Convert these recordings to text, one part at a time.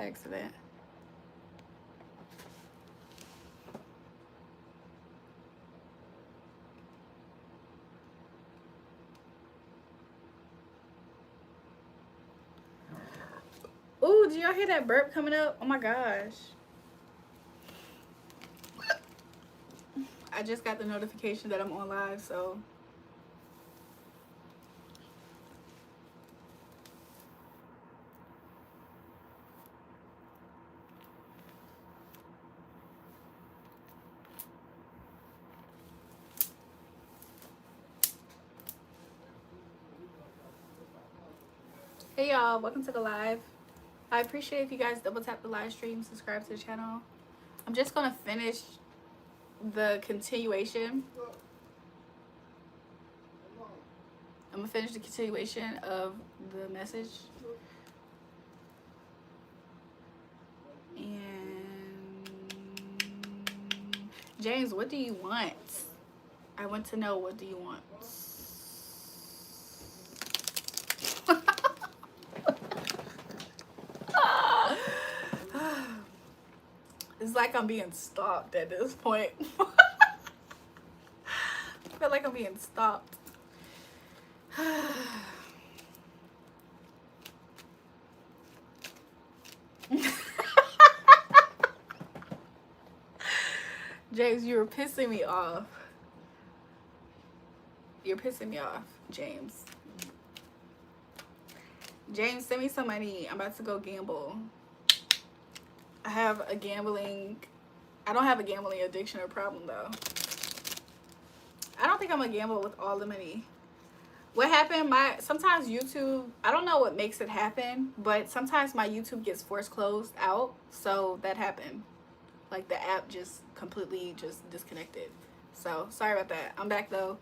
accident. Ooh, do y'all hear that burp coming up? Oh my gosh. I just got the notification that I'm on live, so. Hey y'all, welcome to the live. I appreciate if you guys double tap the live stream, subscribe to the channel. I'm just gonna finish the continuation. I'm gonna finish the continuation of the message. And James, what do you want? I want to know, what do you want? It's like I'm being stalked at this point. I feel like I'm being stalked. James, you were pissing me off. You're pissing me off, James. James, send me some money. I'm about to go gamble. I have a gambling... I don't have a gambling addiction or problem, though. I don't think I'm gonna gamble with all the money. What happened, sometimes YouTube, I don't know what makes it happen, but sometimes my YouTube gets force closed out. So that happened. Like the app just completely just disconnected. So sorry about that. I'm back though.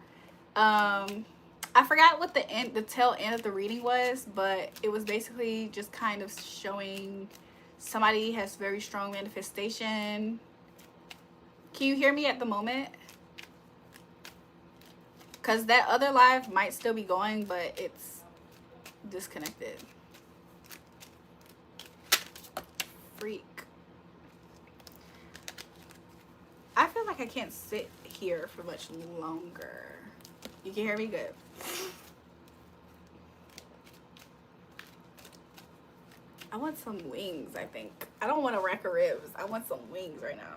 I forgot what the tail end of the reading was, but it was basically just kind of showing somebody has very strong manifestation. Can you hear me at the moment? Because that other live might still be going, but it's disconnected. Freak. I feel like I can't sit here for much longer. You can hear me good. I want some wings, I think. I don't want a rack of ribs. I want some wings right now.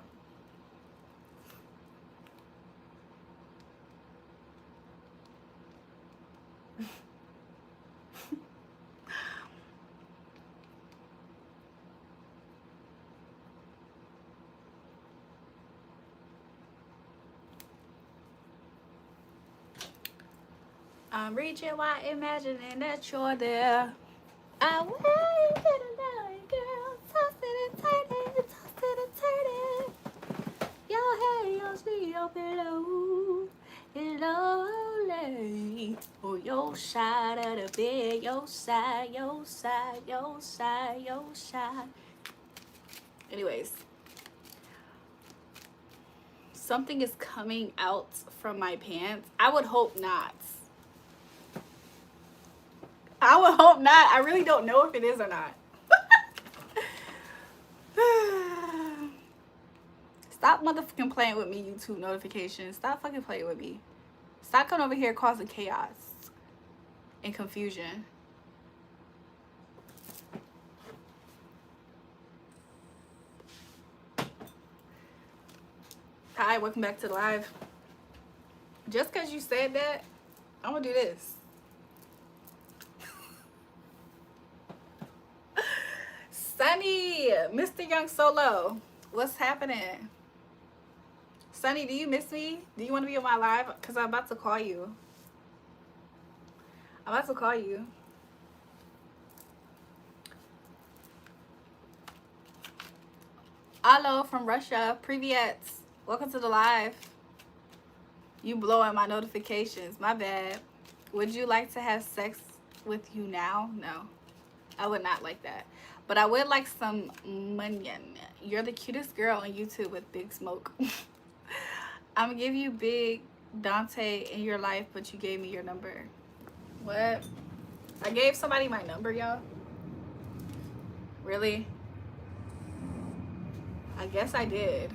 I'm reaching wide, imagining that you're there. I want you to know, girl. Tossing and turning, tossing and turning. Your hair, your sweet, your pillow. It's lonely. Oh, your side of the bed, your side, your side, your side, your side. Anyways, something is coming out from my pants. I would hope not. I would hope not. I really don't know if it is or not. Stop motherfucking playing with me, YouTube notifications. Stop fucking playing with me. Stop coming over here causing chaos and confusion. Hi, welcome back to the live. Just because you said that, I'm gonna do this. Sunny, Mr. Young Solo, what's happening? Sunny, do you miss me? Do you want to be on my live? Because I'm about to call you. I'm about to call you. Hello from Russia. Privyet. Welcome to the live. You blowing my notifications. My bad. Would you like to have sex with you now? No. I would not like that. But I would like some munyon. You're the cutest girl on YouTube with big smoke. I'm gonna give you big Dante in your life, but you gave me your number. What? I gave somebody my number, y'all? Really? I guess I did.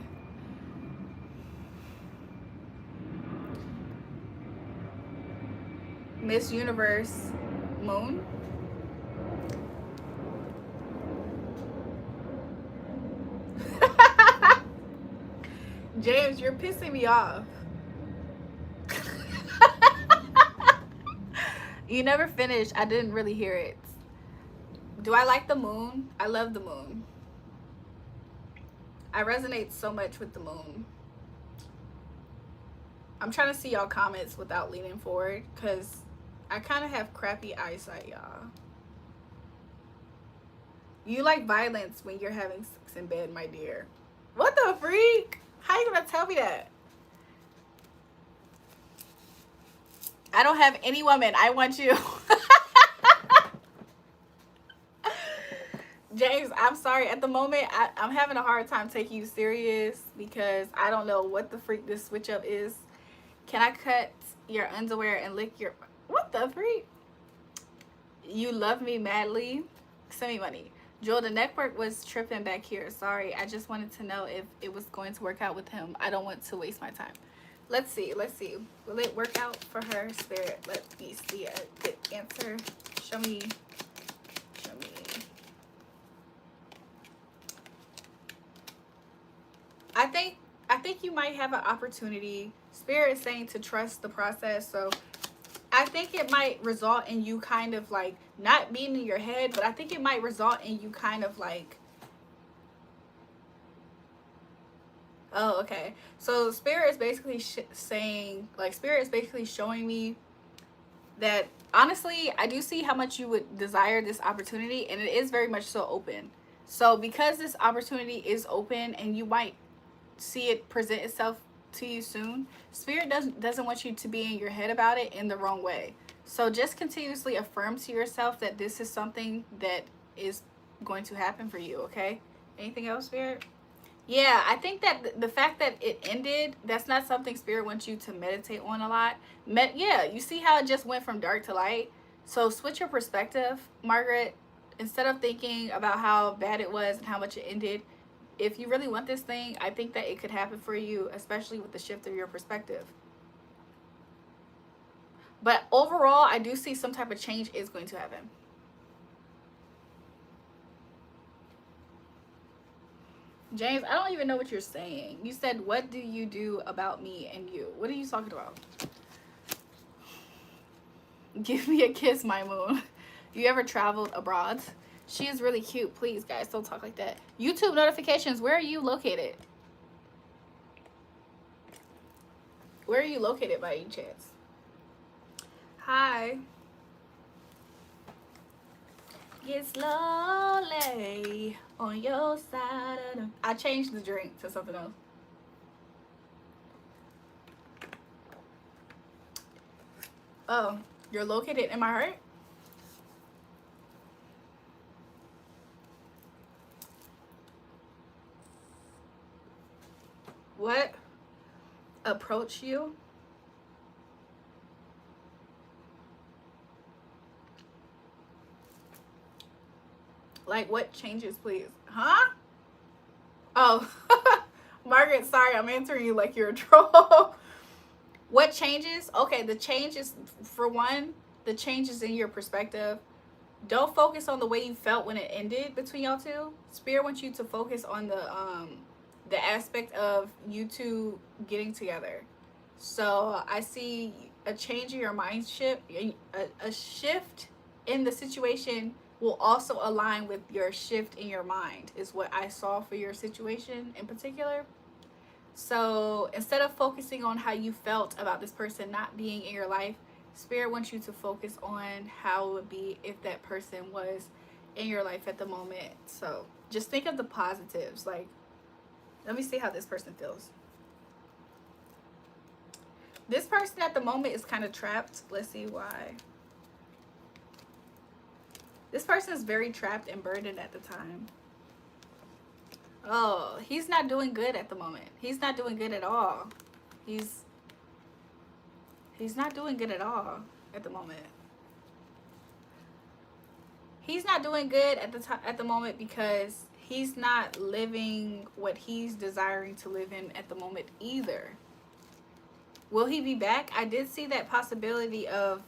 Miss Universe Moon. James, you're pissing me off. You never finished. I didn't really hear it. Do I like the moon? I love the moon. I resonate so much with the moon. I'm trying to see y'all comments without leaning forward because I kind of have crappy eyesight, y'all. You like violence when you're having sex in bed, my dear. What the freak? How you gonna tell me that? I don't have any woman. I want you. James, I'm sorry. At the moment, I'm having a hard time taking you serious because I don't know what the freak this switch up is. Can I cut your underwear and lick your... What the freak? You love me madly. Send me money. Joel, the network was tripping back here. Sorry. I just wanted to know if it was going to work out with him. I don't want to waste my time. Let's see. Let's see. Will it work out for her, Spirit? Let me see a good answer. Show me. Show me. I think you might have an opportunity. Spirit is saying to trust the process. So I think it might result in you kind of like not being in your head, but I think it might result in you kind of like, oh, okay. So Spirit is basically saying, like, Spirit is basically showing me that honestly, I do see how much you would desire this opportunity, and it is very much so open. So because this opportunity is open and you might see it present itself to you soon, Spirit doesn't want you to be in your head about it in the wrong way. So just continuously affirm to yourself that this is something that is going to happen for you, okay? Anything else, Spirit? Yeah, I think that the fact that it ended, that's not something Spirit wants you to meditate on a lot. Yeah, you see how it just went from dark to light? So switch your perspective, Margaret. Instead of thinking about how bad it was and how much it ended, if you really want this thing, I think that it could happen for you, especially with the shift of your perspective. But overall, I do see some type of change is going to happen. James, I don't even know what you're saying. You said, what do you do about me and you? What are you talking about? Give me a kiss, my moon. You ever traveled abroad? She is really cute. Please, guys, don't talk like that. YouTube notifications, where are you located? Where are you located by any chance? Hi. Get slowly on your side of the... I changed the drink to something else. Oh, you're located in my heart? What approach you? Like, what changes, please? Huh? Oh, Margaret, sorry, I'm answering you like you're a troll. What changes? Okay, the changes, for one, the changes in your perspective. Don't focus on the way you felt when it ended between y'all two. Spirit wants you to focus on the aspect of you two getting together. So I see a change in your mindset, a shift in the situation will also align with your shift in your mind, is what I saw for your situation in particular. So instead of focusing on how you felt about this person not being in your life, Spirit wants you to focus on how it would be if that person was in your life at the moment. So just think of the positives. Like, let me see how this person feels. This person at the moment is kind of trapped. Let's see why. This person is very trapped and burdened at the time. Oh, he's not doing good at the moment. He's not doing good at all. He's not doing good at all at the moment. He's not doing good at the moment because he's not living what he's desiring to live in at the moment either. Will he be back? I did see that possibility of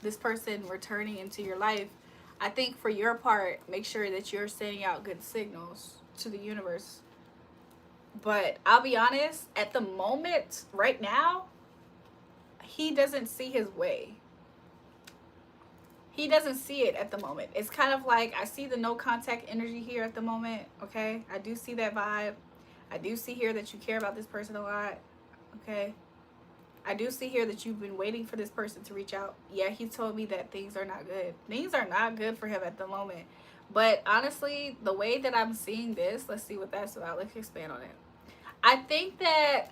this person returning into your life. I think for your part, make sure that you're sending out good signals to the universe. But I'll be honest, at the moment, right now, he doesn't see his way. He doesn't see it at the moment. It's kind of like, I see the no contact energy here at the moment, okay? I do see that vibe. I do see here that you care about this person a lot, okay? I do see here that you've been waiting for this person to reach out. Yeah, he told me that things are not good. Things are not good for him at the moment. But honestly, the way that I'm seeing this, let's see what that's about. Let's expand on it. I think that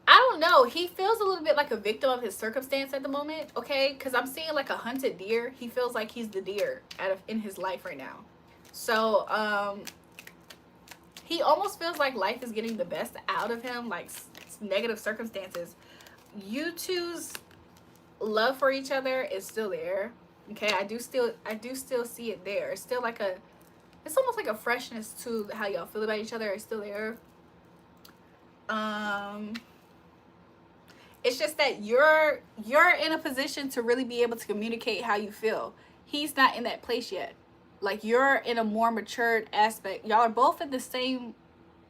I don't know. He feels a little bit like a victim of his circumstance at the moment, okay? Because I'm seeing like a hunted deer. He feels like he's the deer in his life right now. So, he almost feels like life is getting the best out of him, like negative circumstances. You two's love for each other is still there, okay? I do still see it there. It's still like it's almost like a freshness to how y'all feel about each other. It's still there. It's just that you're in a position to really be able to communicate how you feel. He's not in that place yet. Like, you're in a more matured aspect. Y'all are both in the same,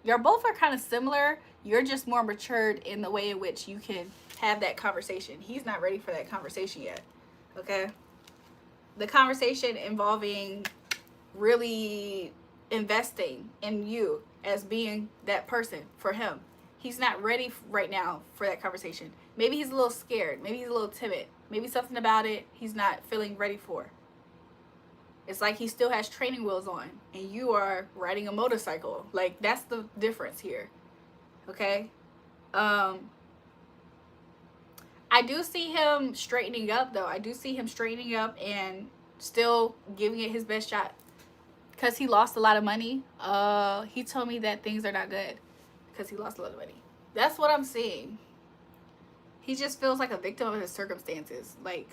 y'all both are kind of similar. You're just more matured in the way in which you can have that conversation. He's not ready for that conversation yet, okay? The conversation involving really investing in you as being that person for him. He's not ready right now for that conversation. Maybe he's a little scared. Maybe he's a little timid. Maybe something about it he's not feeling ready for. It's like he still has training wheels on and you are riding a motorcycle. Like, that's the difference here. Okay? I do see him straightening up, though. I do see him straightening up and still giving it his best shot. Because he lost a lot of money. He told me that things are not good. Because he lost a lot of money. That's what I'm seeing. He just feels like a victim of his circumstances. Like,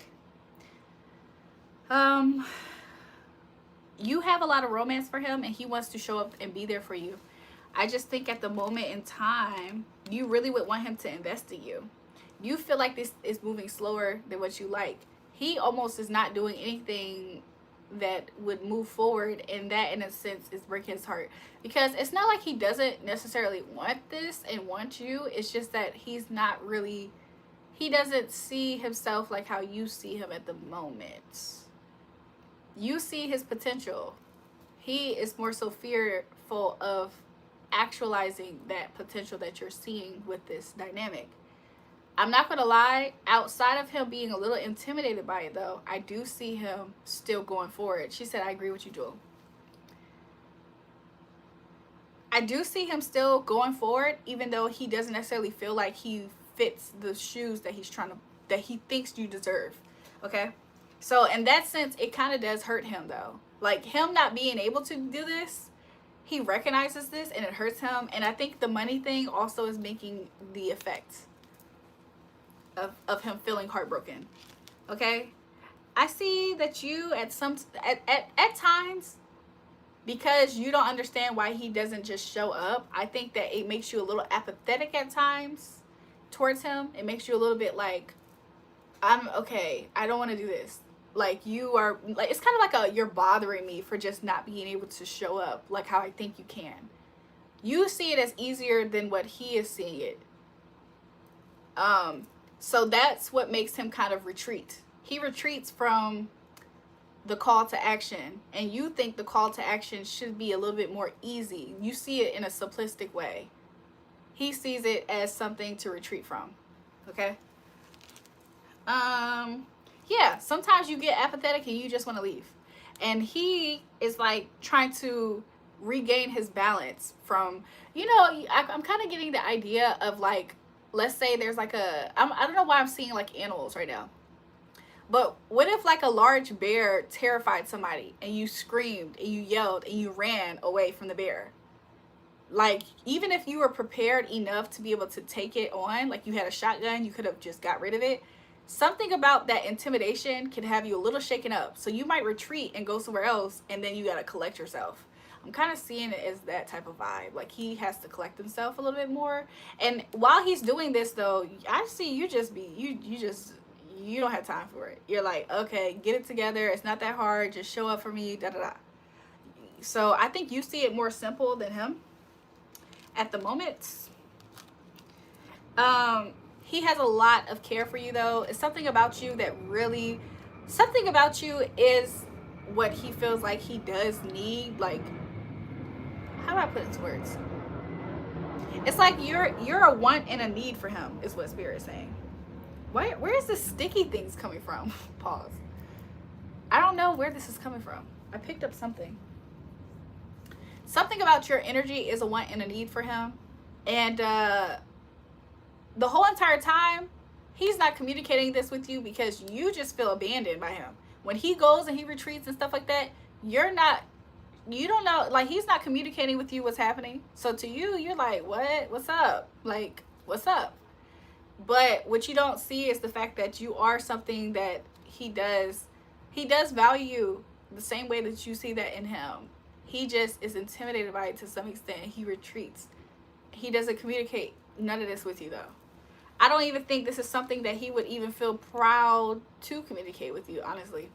you have a lot of romance for him and he wants to show up and be there for you. I just think at the moment in time, you really would want him to invest in you. You feel like this is moving slower than what you like. He almost is not doing anything that would move forward, and that in a sense is breaking his heart, because it's not like he doesn't necessarily want this and want you. It's just that he doesn't see himself like how you see him at the moment. You see his potential. He is more so fearful of actualizing that potential that you're seeing with this dynamic. I'm not going to lie, outside of him being a little intimidated by it, though, I do see him still going forward. She said, I agree with you, Jewel. I do see him still going forward, even though he doesn't necessarily feel like he fits the shoes that that he thinks you deserve. Okay? So in that sense, it kind of does hurt him, though. Like, him not being able to do this, he recognizes this and it hurts him. And I think the money thing also is making the effect of him feeling heartbroken. Okay? I see that you at times, because you don't understand why he doesn't just show up, I think that it makes you a little apathetic at times towards him. It makes you a little bit like, I'm okay, I don't want to do this. Like, you are, like, it's kind of like you're bothering me for just not being able to show up like how I think you can. You see it as easier than what he is seeing it. So that's what makes him kind of retreat. He retreats from the call to action, and you think the call to action should be a little bit more easy. You see it in a simplistic way. He sees it as something to retreat from. Okay? Yeah, sometimes you get apathetic and you just want to leave. And he is like trying to regain his balance from, you know, I'm kind of getting the idea of, like, let's say there's like I don't know why I'm seeing like animals right now. But what if like a large bear terrified somebody and you screamed and you yelled and you ran away from the bear? Like, even if you were prepared enough to be able to take it on, like you had a shotgun, you could have just got rid of it. something about that intimidation can have you a little shaken up. So you might retreat and go somewhere else, and then you got to collect yourself. I'm kind of seeing it as that type of vibe. Like he has to collect himself a little bit more. And while he's doing this though, I see you just be, you don't have time for it. You're like, okay, get it together. It's not that hard. Just show up for me, da da da. So I think you see it more simple than him at the moment. He has a lot of care for you though. It's something about you that really, something about you is what he feels like he does need. Like, how do I put it into words? It's like you're a want and a need for him is what Spirit is saying. Where is this sticky things coming from? Pause. I don't know where this is coming from. I picked up something. Something about your energy is a want and a need for him. And the whole entire time, he's not communicating this with you because you just feel abandoned by him. When he goes and he retreats and stuff like that, you don't know, like he's not communicating with you what's happening. So to you, you're like, what? What's up? Like, what's up? But what you don't see is the fact that you are something that he does value the same way that you see that in him. He just is intimidated by it to some extent. He retreats. He doesn't communicate none of this with you though. I don't even think this is something that he would even feel proud to communicate with you, honestly.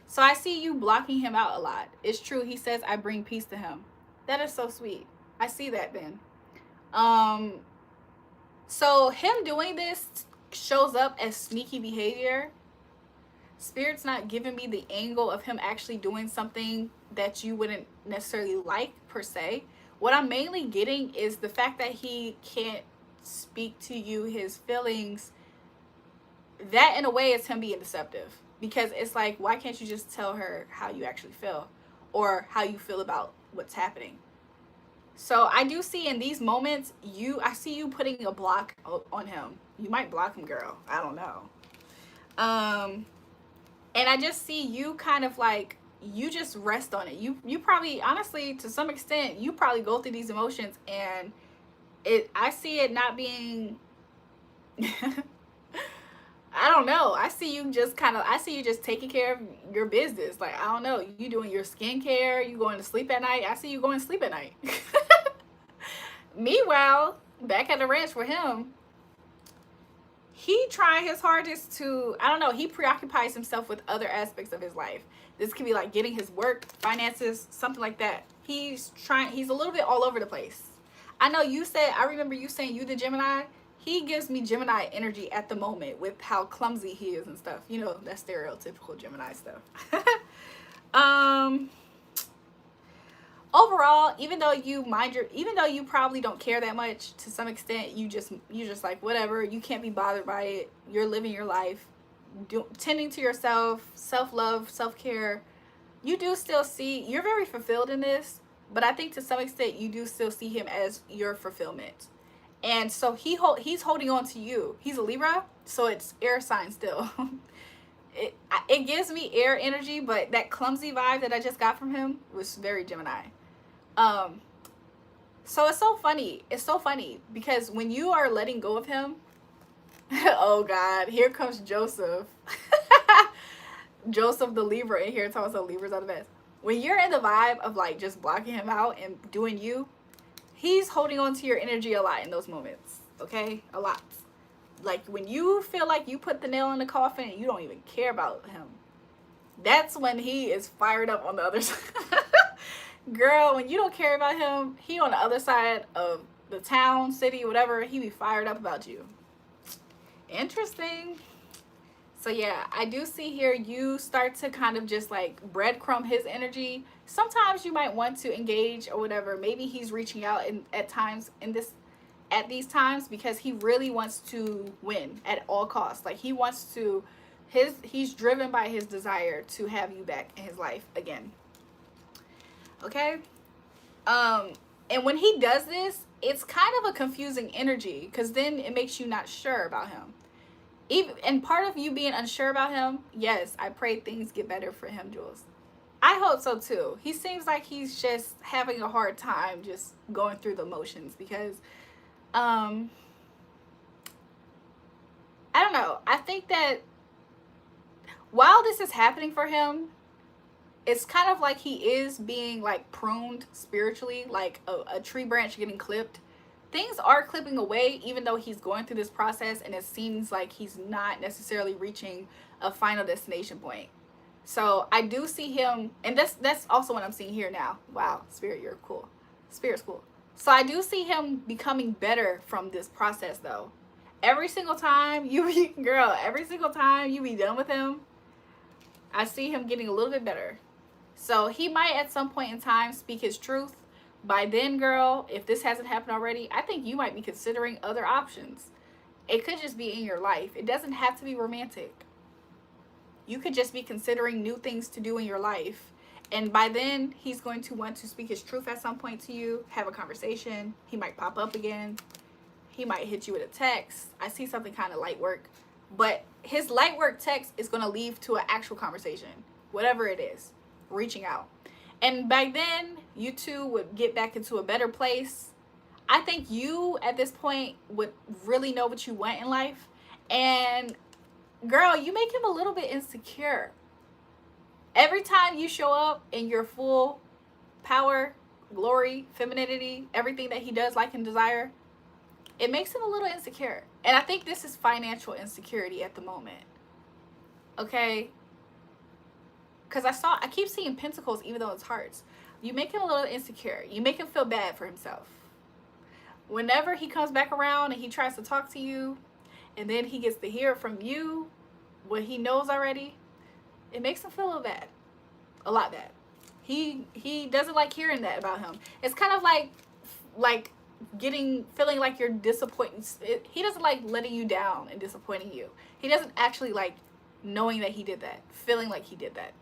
So I see you blocking him out a lot. It's true. He says, I bring peace to him. That is so sweet. I see that then. So him doing this shows up as sneaky behavior. Spirit's not giving me the angle of him actually doing something that you wouldn't necessarily like per se. What I'm mainly getting is the fact that he can't speak to you his feelings. That in a way is him being deceptive, because it's like, why can't you just tell her how you actually feel or how you feel about what's happening? So I do see in these moments, I see you putting a block on him. You might block him, girl. I don't know. And I just see you kind of like, you just rest on it. You probably, honestly, to some extent, you probably go through these emotions, and I see it not being I don't know. I see you just taking care of your business. Like, I don't know, you doing your skincare, you going to sleep at night. I see you going to sleep at night. Meanwhile, back at the ranch for him, he trying his hardest to, I don't know, he preoccupies himself with other aspects of his life. This could be like getting his work, finances, something like that. He's a little bit all over the place. I know you said, I remember you saying you the Gemini. He gives me Gemini energy at the moment with how clumsy he is and stuff. You know, that stereotypical Gemini stuff. Overall, even though you probably don't care that much to some extent, you just like, whatever, you can't be bothered by it. You're living your life, tending to yourself, self-love, self-care. You do still see, you're very fulfilled in this, but I think to some extent you do still see him as your fulfillment. And so he's holding on to you. He's a Libra, so it's air sign still. It gives me air energy, but that clumsy vibe that I just got from him was very Gemini. So it's so funny. It's so funny because when you are letting go of him, oh God, here comes Joseph. Joseph the Libra in here talking about Libras are the best. When you're in the vibe of like just blocking him out and doing you, he's holding on to your energy a lot in those moments. Okay? A lot. Like when you feel like you put the nail in the coffin and you don't even care about him, that's when he is fired up on the other side. Girl, when you don't care about him, he on the other side of the town, city, whatever, he be fired up about you. Interesting. So yeah, I do see here you start to kind of just like breadcrumb his energy. Sometimes you might want to engage or whatever. Maybe he's reaching out at these times because he really wants to win at all costs. Like he wants to, he's driven by his desire to have you back in his life again. Okay? And when he does this, it's kind of a confusing energy because then it makes you not sure about him. And part of you being unsure about him, yes, I pray things get better for him, Jules. I hope so too. He seems like he's just having a hard time just going through the motions because I don't know. I think that while this is happening for him, it's kind of like he is being like pruned spiritually, like a tree branch getting clipped. Things are clipping away, even though he's going through this process, and it seems like he's not necessarily reaching a final destination point. So I do see him, and that's also what I'm seeing here now. Wow, Spirit, you're cool. Spirit's cool. So I do see him becoming better from this process, though. Every single time you be, girl, every single time you be done with him, I see him getting a little bit better. So he might at some point in time speak his truth. By then, girl, if this hasn't happened already, I think you might be considering other options. It could just be in your life. It doesn't have to be romantic. You could just be considering new things to do in your life. And by then, he's going to want to speak his truth at some point to you, have a conversation. He might pop up again. He might hit you with a text. I see something kind of light work. But his light work text is going to lead to an actual conversation, whatever it is, reaching out. And by then, you two would get back into a better place. I think you, at this point, would really know what you want in life. And, girl, you make him a little bit insecure. Every time you show up in your full power, glory, femininity, everything that he does like and desire, it makes him a little insecure. And I think this is financial insecurity at the moment. Okay? Because I keep seeing pentacles even though it's hearts. You make him a little insecure. You make him feel bad for himself. Whenever he comes back around and he tries to talk to you, and then he gets to hear from you what he knows already, it makes him feel a little bad. A lot bad. He doesn't like hearing that about him. It's kind of like feeling like you're disappointed. He doesn't like letting you down and disappointing you. He doesn't actually like knowing that he did that, feeling like he did that.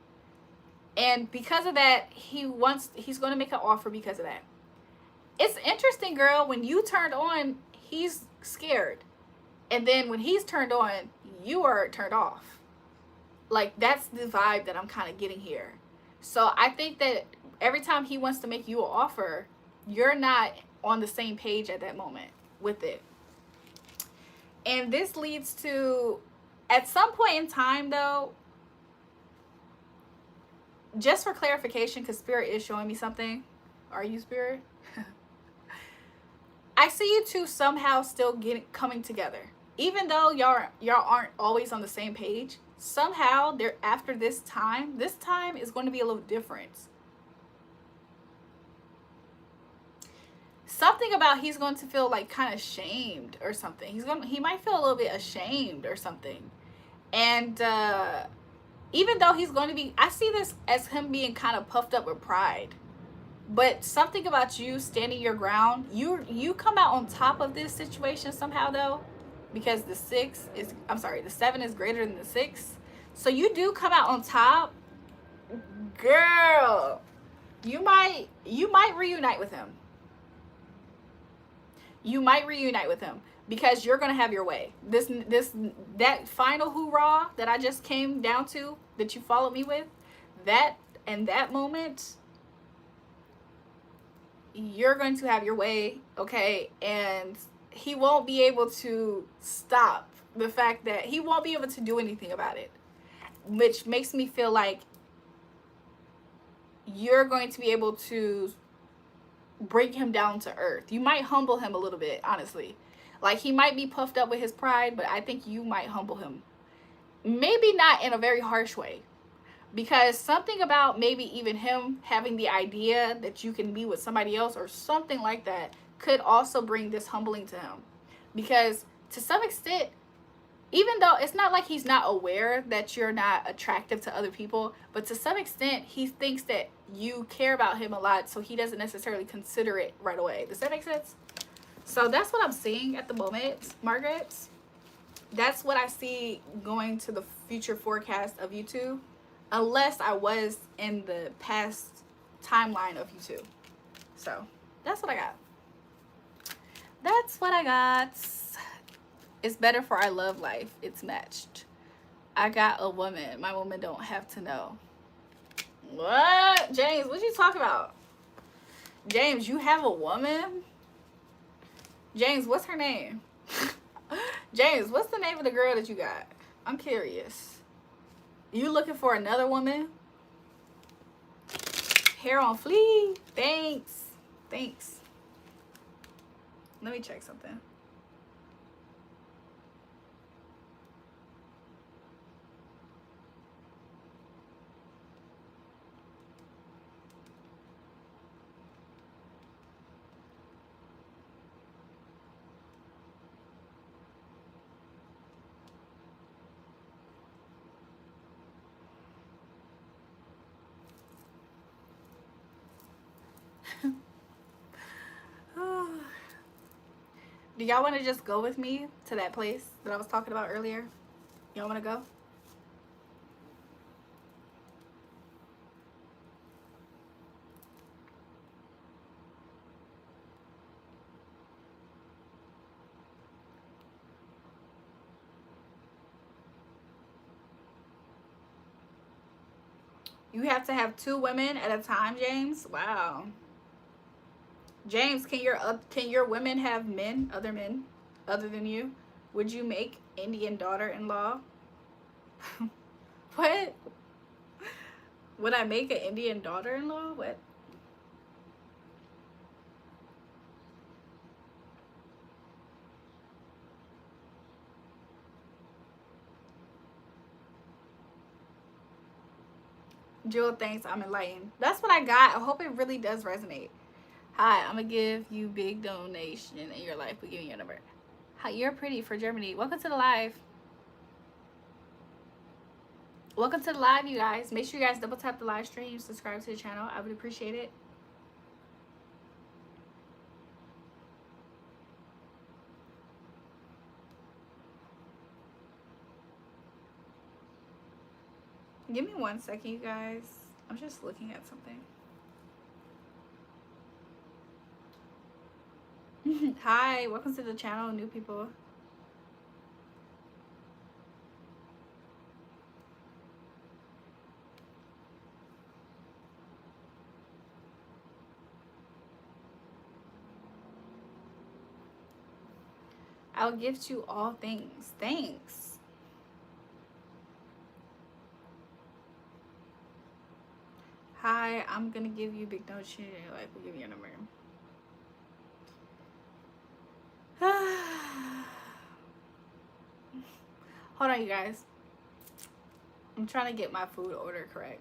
And because of that, he's going to make an offer because of that. It's interesting, girl, when you turned on, he's scared. And then when he's turned on, you are turned off. Like, that's the vibe that I'm kind of getting here. So I think that every time he wants to make you an offer, you're not on the same page at that moment with it. And this leads to, at some point in time, though, just for clarification, because Spirit is showing me something. Are you, Spirit? I see you two somehow still coming together. Even though y'all aren't always on the same page, somehow after this time is going to be a little different. Something about he's going to feel like kind of shamed or something. He might feel a little bit ashamed or something. And even though he's going to be, I see this as him being kind of puffed up with pride. But something about you standing your ground, you come out on top of this situation somehow, though, because the 7 is greater than the 6. So you do come out on top. Girl, you might reunite with him. You might reunite with him because you're gonna have your way. That final hoorah that I just came down to, that you followed me with, that moment, you're going to have your way, okay? And he won't be able to stop the fact that he won't be able to do anything about it, which makes me feel like you're going to be able to bring him down to earth. You might humble him a little bit, honestly. Like, he might be puffed up with his pride, but I think you might humble him. Maybe not in a very harsh way, because something about maybe even him having the idea that you can be with somebody else or something like that could also bring this humbling to him. Because to some extent, even though it's not like he's not aware that you're not attractive to other people, but to some extent, he thinks that you care about him a lot, so he doesn't necessarily consider it right away. Does that make sense? So that's what I'm seeing at the moment, Margaret. That's what I see going to the future forecast of you two, unless I was in the past timeline of you two. So that's what I got. That's what I got. It's better for our love life. It's matched. I got a woman. My woman don't have to know. What? James, what you talking about? James, you have a woman? James, what's her name? James, what's the name of the girl that you got? I'm curious. You looking for another woman? Hair on fleek. Thanks. Thanks. Let me check something. Do y'all want to just go with me to that place that I was talking about earlier? Y'all want to go? You have to have 2 women at a time, James? Wow. James, can your women have men, other than you? Would you make Indian daughter-in-law? What? Would I make an Indian daughter-in-law? What? Jewel thinks I'm enlightened. That's what I got. I hope it really does resonate. Hi, I'm gonna give you big donation in your life. We give you your number. Hi, you're pretty for Germany. Welcome to the live. Welcome to the live, you guys. Make sure you guys double tap the live stream, subscribe to the channel. I would appreciate it. Give me 1 second, you guys. I'm just looking at something. Hi, welcome to the channel, new people. I'll give to all things. Thanks. Hi, I'm gonna give you big donation. Like, we'll give you a number. Hold on, you guys. I'm trying to get my food order correct.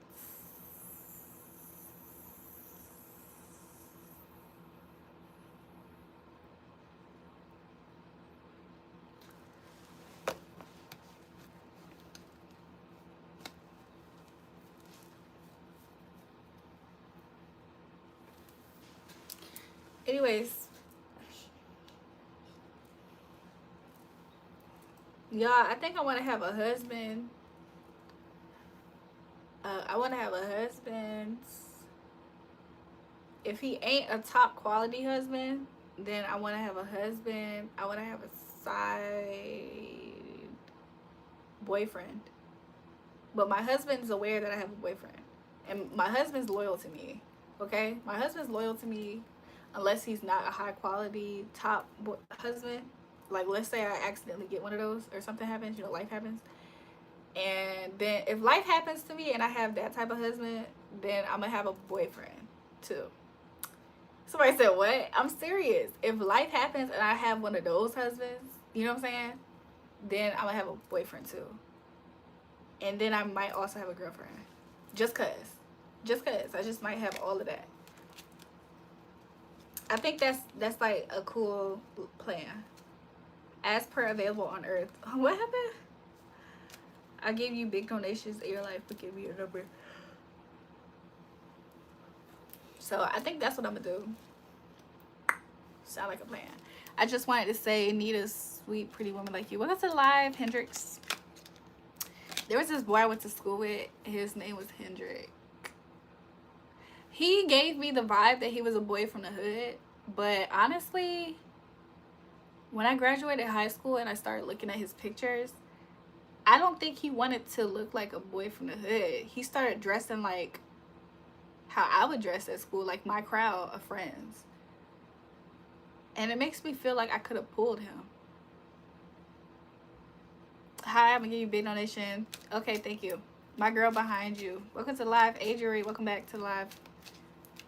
Anyways, yeah, I think I want to have a husband. I want to have a husband. If he ain't a top quality husband, then I want to have a husband. I want to have a side boyfriend. But my husband's aware that I have a boyfriend. And my husband's loyal to me. Okay? My husband's loyal to me unless he's not a high quality top husband. Like, let's say I accidentally get one of those or something happens, you know, life happens. And then if life happens to me and I have that type of husband, then I'm going to have a boyfriend too. Somebody said, what? I'm serious. If life happens and I have one of those husbands, you know what I'm saying? Then I'm going to have a boyfriend too. And then I might also have a girlfriend. Just cause. Just cause. I just might have all of that. I think that's like a cool plan. As per available on earth. What happened? I gave you big donations in your life, but give me your number. So I think that's what I'm gonna do. Sound like a plan. I just wanted to say, need a sweet, pretty woman like you. Welcome to the live, Hendrix. There was this boy I went to school with. His name was Hendrick. He gave me the vibe that he was a boy from the hood. But honestly, when I graduated high school and I started looking at his pictures, I don't think he wanted to look like a boy from the hood. He started dressing like how I would dress at school, like my crowd of friends. And it makes me feel like I could have pulled him. Hi, I'm gonna give you a big donation. Okay, thank you. My girl behind you. Welcome to the live. Julrae, welcome back to the live.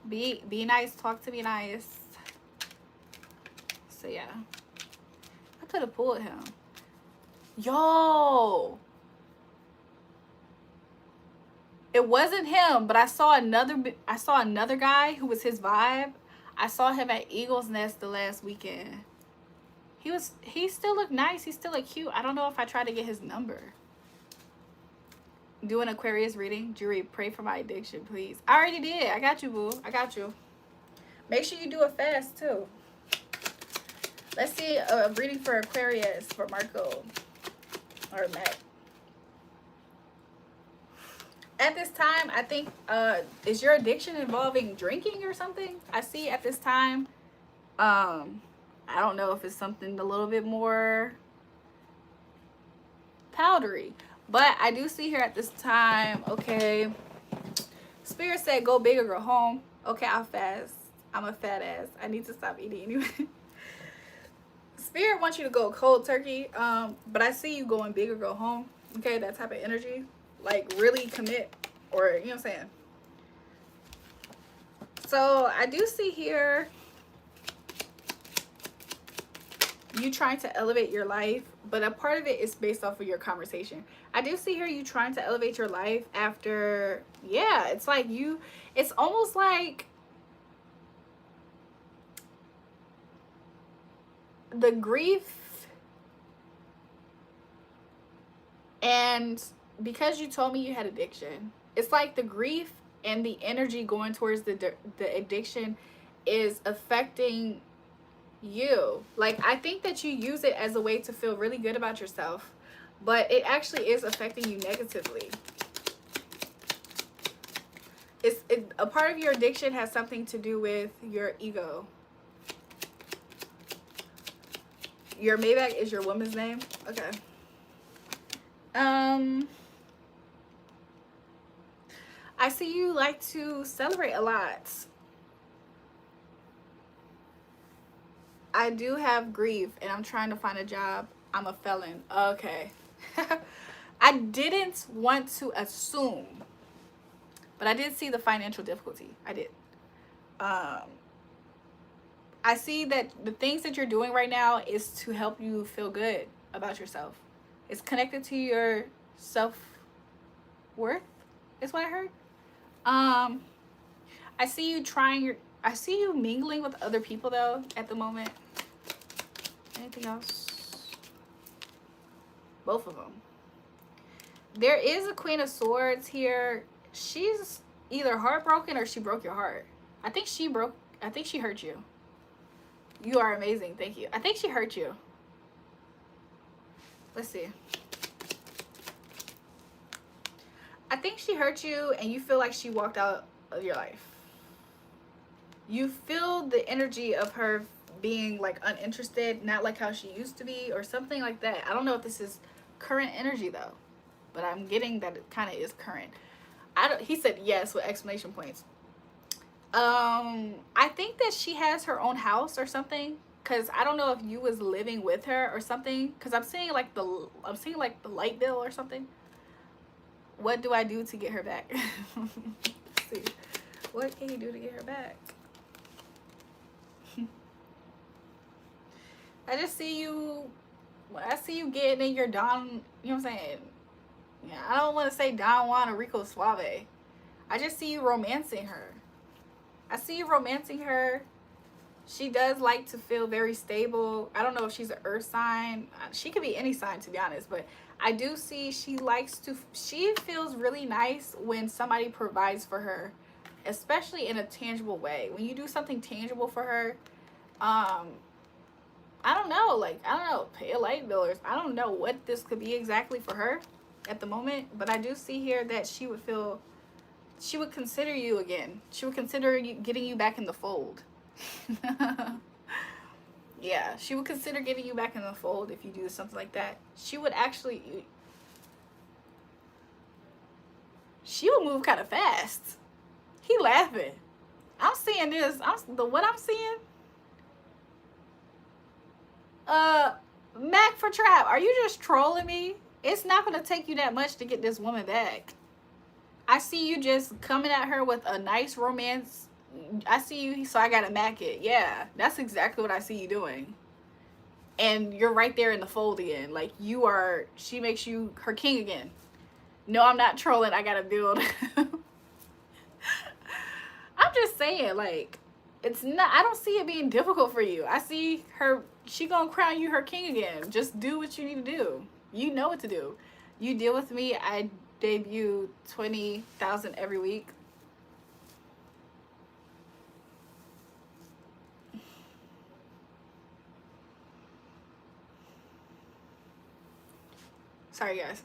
Be nice. Talk to me nice. So yeah. I could have pulled him. Yo. It wasn't him, but I saw another guy who was his vibe. I saw him at Eagle's Nest the last weekend. He still looked nice. He still looked cute. I don't know if I tried to get his number. Do an Aquarius reading. Julrae, pray for my addiction, please. I already did. I got you, boo. I got you. Make sure you do it fast, too. Let's see a reading for Aquarius for Marco or Matt. At this time, I think, is your addiction involving drinking or something? I see at this time, I don't know if it's something a little bit more powdery. But I do see here at this time, okay, Spirit said go big or go home. Okay, I'll fast. I'm a fat ass. I need to stop eating anyway. Spirit wants you to go cold turkey, but I see you going big or go home. Okay, that type of energy. Like, really commit, or, you know what I'm saying? So, I do see here you trying to elevate your life, but a part of it is based off of your conversation. I do see here you trying to elevate your life after, yeah, it's like it's almost like the grief, and because you told me you had addiction, it's like the grief and the energy going towards the addiction is affecting you. Like, I think that you use it as a way to feel really good about yourself, but it actually is affecting you negatively. A part of your addiction has something to do with your ego. Your Maybach is your woman's name? Okay. I see you like to celebrate a lot. I do have grief and I'm trying to find a job. I'm a felon. Okay. I didn't want to assume, but I did see the financial difficulty. I did. I see that the things that you're doing right now is to help you feel good about yourself. It's connected to your self-worth, is what I heard. I see you I see you mingling with other people though at the moment. Anything else? Both of them. There is a Queen of Swords here. She's either heartbroken or she broke your heart. I think she hurt you. You are amazing. Thank you. I think she hurt you. Let's see. I think she hurt you and you feel like she walked out of your life. You feel the energy of her being like uninterested, not like how she used to be or something like that. I don't know if this is current energy though, but I'm getting that it kind of is current. He said yes with exclamation points. I think that she has her own house or something, because I don't know if you was living with her or something, because I'm seeing like the light bill or something. What do I do to get her back? Let's see. What can you do to get her back? I just see you. I see you getting in your Don. You know what I'm saying? Yeah, I don't want to say Don Juan or Rico Suave. I just see you romancing her. I see you romancing her. She does like to feel very stable. I don't know if she's an earth sign. She could be any sign, to be honest. But I do see she feels really nice when somebody provides for her, especially in a tangible way. When you do something tangible for her, I don't know, pay a light bill or I don't know what this could be exactly for her at the moment. But I do see here that she would consider you again. She would consider getting you back in the fold. Yeah, she would consider getting you back in the fold if you do something like that. She would move kind of fast. He laughing. I'm seeing this. What I'm seeing. Mac for Trap, are you just trolling me? It's not going to take you that much to get this woman back. I see you just coming at her with a nice romance. I see you, so I gotta mac it. Yeah, that's exactly what I see you doing. And you're right there in the fold again. Like you are, she makes you her king again. No, I'm not trolling. I gotta build. I'm just saying, like, it's not. I don't see it being difficult for you. I see her. She gonna crown you her king again. Just do what you need to do. You know what to do. You deal with me. I debut 20,000 every week. Sorry, guys.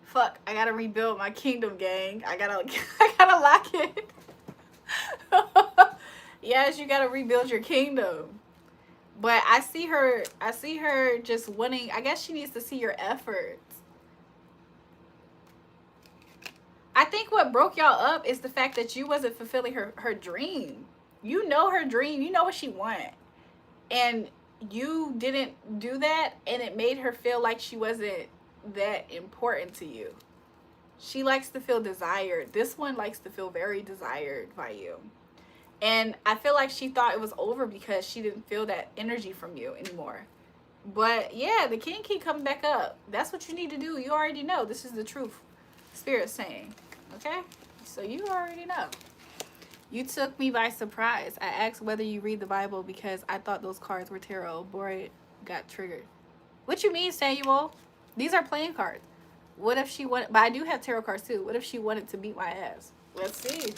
Fuck. I gotta rebuild my kingdom, gang. I gotta. I gotta lock it. Yes, you gotta rebuild your kingdom. But I see her just wanting, I guess she needs to see your efforts. I think what broke y'all up is the fact that you wasn't fulfilling her dream. You know her dream, you know what she want. And you didn't do that, and it made her feel like she wasn't that important to you. She likes to feel desired. This one likes to feel very desired by you. And I feel like she thought it was over because she didn't feel that energy from you anymore. But yeah, the king keep coming back up. That's what you need to do. You already know. This is the truth. Spirit saying. Okay? So you already know. You took me by surprise. I asked whether you read the Bible because I thought those cards were tarot. Boy, got triggered. What you mean, Samuel? These are playing cards. What if she wanted... But I do have tarot cards too. What if she wanted to beat my ass? Let's see.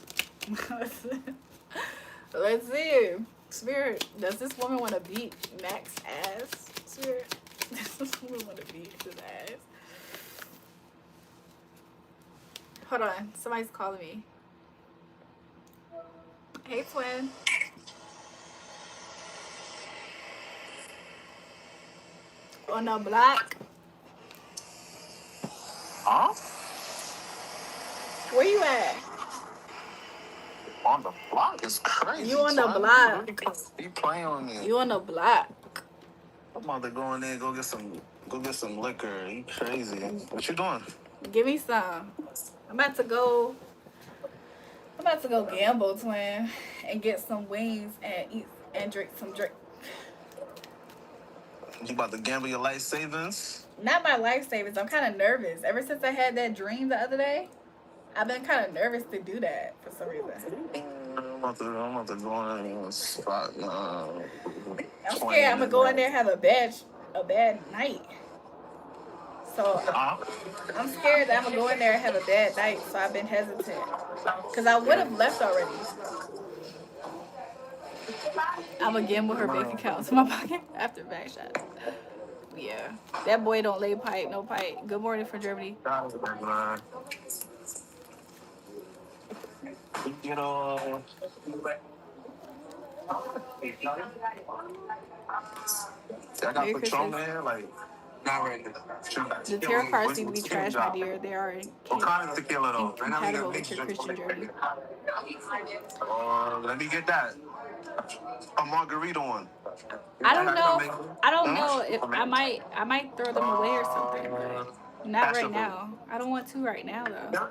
Let's see. Spirit, does this woman want to beat Mac's ass? Spirit, does this woman want to beat his ass? Hold on, somebody's calling me. Hey, twin. On the block. Huh? Where you at? On the block is crazy. You on the block. You playing on me. You on the block. I'm about to go in there and go get some liquor. You crazy. What you doing? Give me some. I'm about to go gamble, twin, and get some wings and eat and drink some drink. You about to gamble your life savings? Not my life savings. I'm kind of nervous. Ever since I had that dream the other day, I've been kind of nervous to do that for some reason. I'm about to go in and spot. I'm scared I'm gonna go in there and have a bad night. So I'm scared that I'm gonna go in there and have a bad night. So I've been hesitant because I would have left already. I'm gonna gamble her bank account to my pocket after back shot. Yeah, that boy don't lay pipe, no pipe. Good morning from Germany. You know. I got Patron there, like. Not right now. The tarot cards seem to be trash, my dear. They are what kind of tequila though? incompatible with your Christian journey. Let me get that. A margarita one. I don't know if I might throw them away or something, but not right now. I don't want to right now though.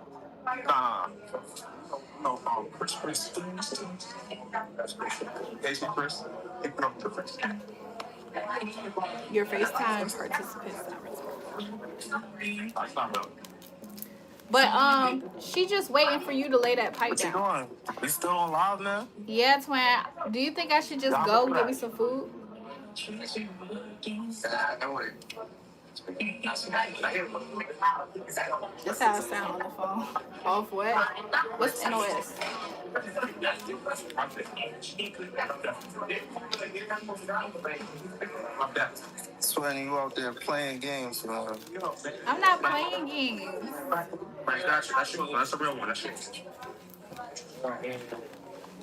Your FaceTime participants not. But she just waiting for you to lay that pipe down. What you doing? We still on live now? Yeah, twin. Do you think I should just go and get me some food? That's how I sound on the phone. Off what? What's NOS? Sweating you out there playing games, man. I'm not playing games. That's a real one. You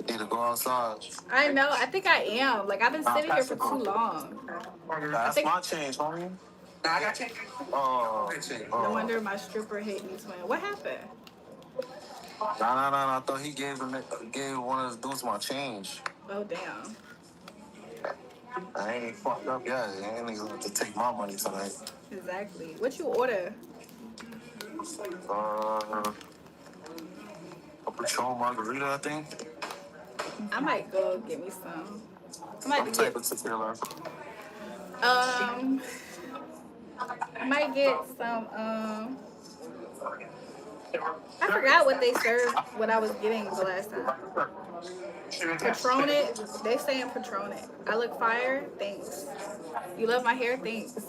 need to go outside. I know. I think I am. Like, I've been sitting here for too long. That's my change, homie. I got change. No wonder my stripper hate me, twin. What happened? Nah. I thought he gave one of his dudes my change. Oh, damn. I ain't fucked up yet. I ain't going to take my money tonight. Exactly. What you order? Patron margarita, I think. I might go get me some. I might Some get. type of tequila. I might get some. I forgot what they served. What I was getting the last time. Patron it. They saying Patron it. I look fire. Thanks. You love my hair. Thanks. So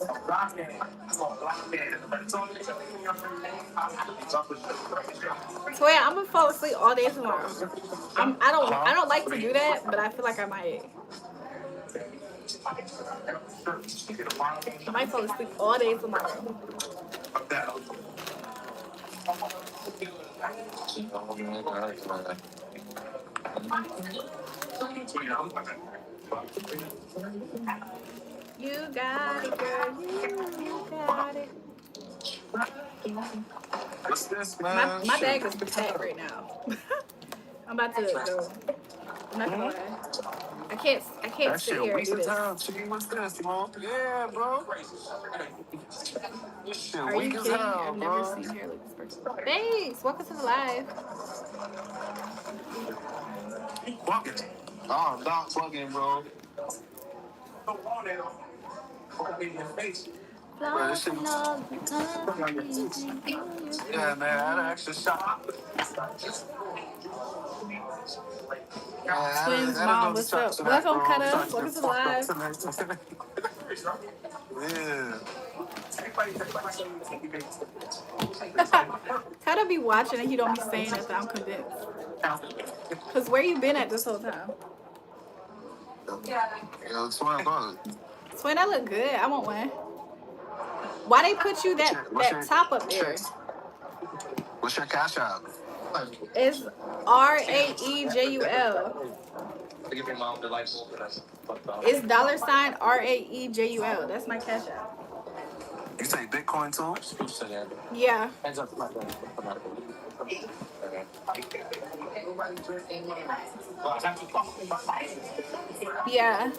yeah, I'm gonna fall asleep all day tomorrow. I don't like to do that, but I feel like I might. I might fall asleep all day tomorrow. You got it, girl. You got it. What's this, man? My bag is packed right now. I'm about to go. I'm not gonna lie. I can't That sit shit here and weak do as this. hell. What's this, bro? Yeah, bro. This shit Are you weak as kidding me? hell, I've never bro. seen hair like this person. Thanks. Welcome to the live. Bugging. Oh, Doc's bugging, bro. Bro, this shit. Yeah, man, I had an extra shot. Twins mom, what's up? Welcome, Cutter. Welcome to the live. Yeah. Cutter be watching and he don't be saying nothing. I'm convinced. Cause where you been at this whole time? Yo, Twin, bro. Twin, I look good. I want one. Why they put you that top up there? What's your cash out? It's RAEJUL. It's $ RAEJUL. That's my cash out. You say Bitcoin too? Yeah. Yeah.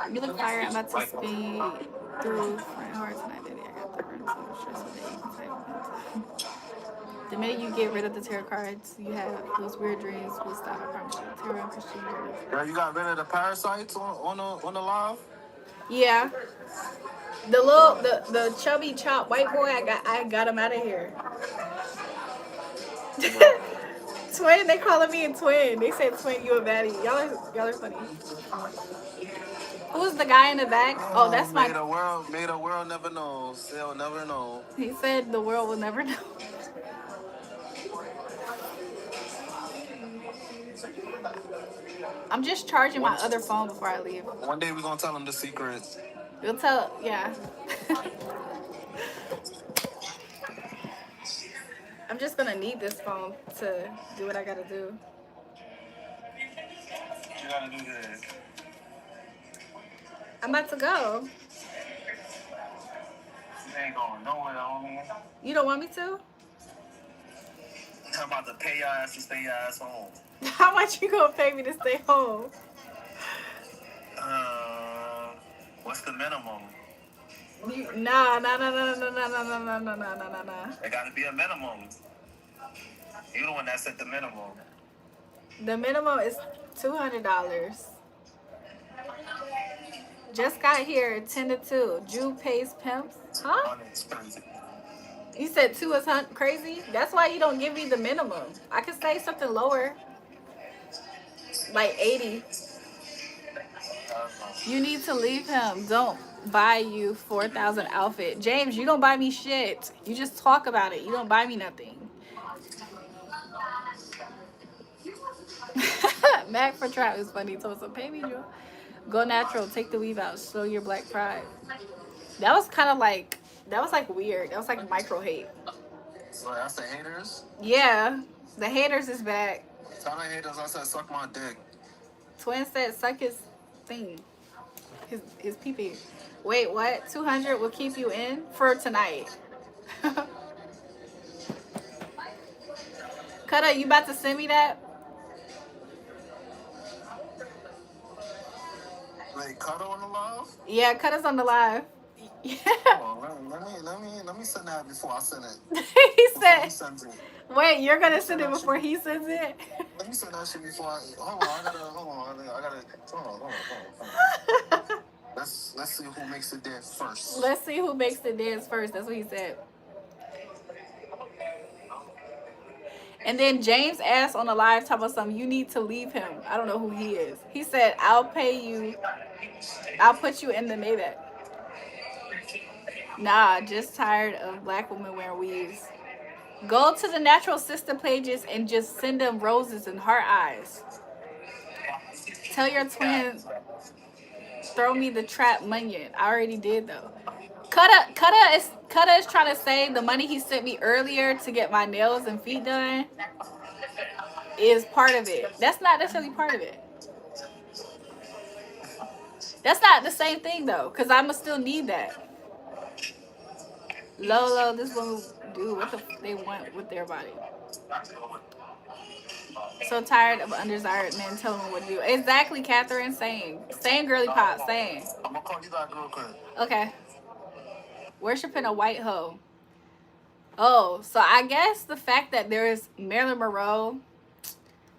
You look fire. I'm about to speed through front hard tonight, baby. I got the run so stressful that you can type. The minute you get rid of the tarot cards, you have those weird dreams will stop. I promise you. Tarot and Christian. Girl, you got rid of the parasites on the live? Yeah. The little the chubby chop white boy, I got him out of here. Twin, they calling me a twin. They said twin, you a baddie. Y'all are funny. Who's the guy in the back? Oh, that's my. May the world never know. They'll never know. He said the world will never know. I'm just charging my other phone before I leave. One day we're gonna tell them the secrets. We'll tell, yeah. I'm just gonna need this phone to do what I gotta do. You gotta do this. I'm about to go. You ain't going nowhere, homie. You don't want me to? I'm about to pay your ass to stay your ass home. How much you gonna pay me to stay home? What's the minimum? Nah. There gotta be a minimum. You the one that set the minimum. The minimum is $200. Just got here 10 to 2. Jew pays pimps. Huh? You said 2 is crazy? That's why you don't give me the minimum. I could say something lower. Like 80. You need to leave him. Don't buy you 4,000 outfit. James, you don't buy me shit. You just talk about it. You don't buy me nothing. Mac for trap is funny. So pay me, Joe. Go natural. Take the weave out. Show your black pride. That was kind of like, that was like weird. That was like micro hate. So that's the haters? Yeah. The haters is back. Tell the haters I said suck my dick. Twin said suck his thing. His pee-pee. Wait, what? 200 will keep you in for tonight. Cutter, you about to send me that? Wait, Cutter on the live? Yeah, Cutter's on the live. Yeah. Hold on, let me send that before I send it. He Before he said, sends it. wait, you're Let me gonna send send it that shit. before he sends it? Let me send that shit before I. Hold on, hold on. Let's see who makes it there first. Let's see who makes the dance first. That's what he said. And then James asked on the live talking about something, you need to leave him. I don't know who he is. He said, I'll pay you. I'll put you in the Maybach. Nah, just tired of black women wearing weaves. Go to the natural sister pages and just send them roses and heart eyes. Tell your twin, throw me the trap munion. I already did though. Kutta is trying to say the money he sent me earlier to get my nails and feet done is part of it. That's not necessarily part of it. That's not the same thing though, because I'ma still need that. Lolo, this woman do what they want with their body. So tired of undesired men telling them what to do. Exactly, Catherine. Same girly pop. Same. I'm gonna call you back real quick. Okay. Worshipping a white hoe. Oh, so I guess the fact that there is Marilyn Monroe.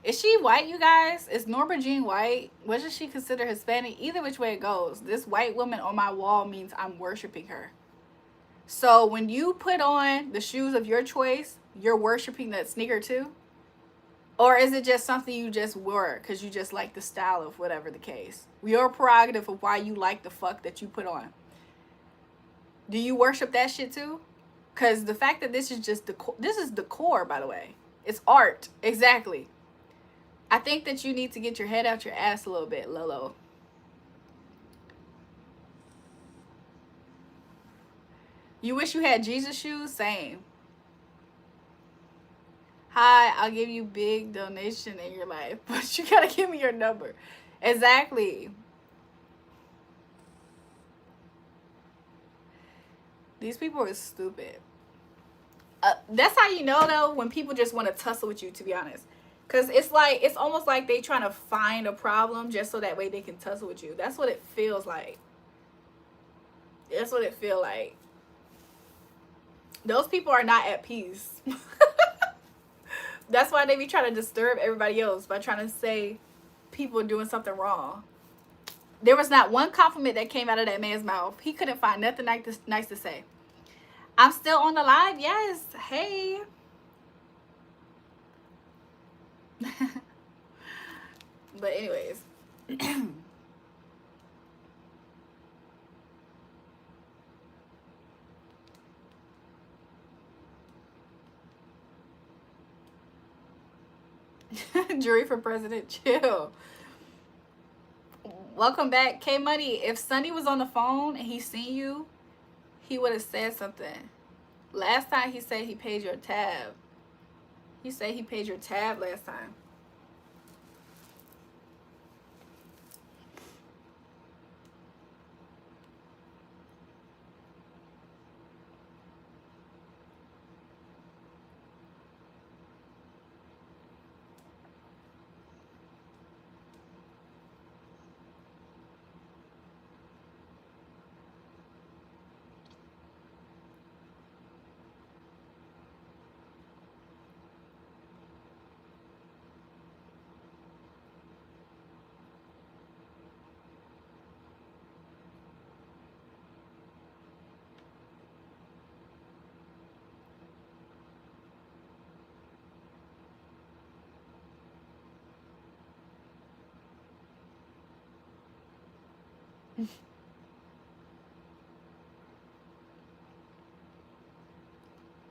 Is she white, you guys? Is Norma Jean white? What does she consider Hispanic? Either which way it goes, this white woman on my wall means I'm worshiping her. So when you put on the shoes of your choice, you're worshiping that sneaker too? Or is it just something you just wore because you just like the style of whatever the case? Your prerogative of why you like the fuck that you put on. Do you worship that shit too? Because the fact that this is just this is decor, by the way. It's art. Exactly. I think that you need to get your head out your ass a little bit, Lolo. You wish you had Jesus shoes? Same. Hi, I'll give you big donation in your life, but you gotta give me your number. Exactly. These people are stupid. That's how you know though when people just want to tussle with you, to be honest, because it's almost like they trying to find a problem just so that way they can tussle with you. That's what it feels like. That's what it feel like. Those people are not at peace. That's why they be trying to disturb everybody else by trying to say people doing something wrong. There was not one compliment that came out of that man's mouth. He couldn't find nothing nice to say. I'm still on the live. Yes. Hey. But anyways. Jury for president. Chill. Welcome back, K Money. If Sonny was on the phone and he seen you, he would have said something. Last time he said he paid your tab. He said he paid your tab last time.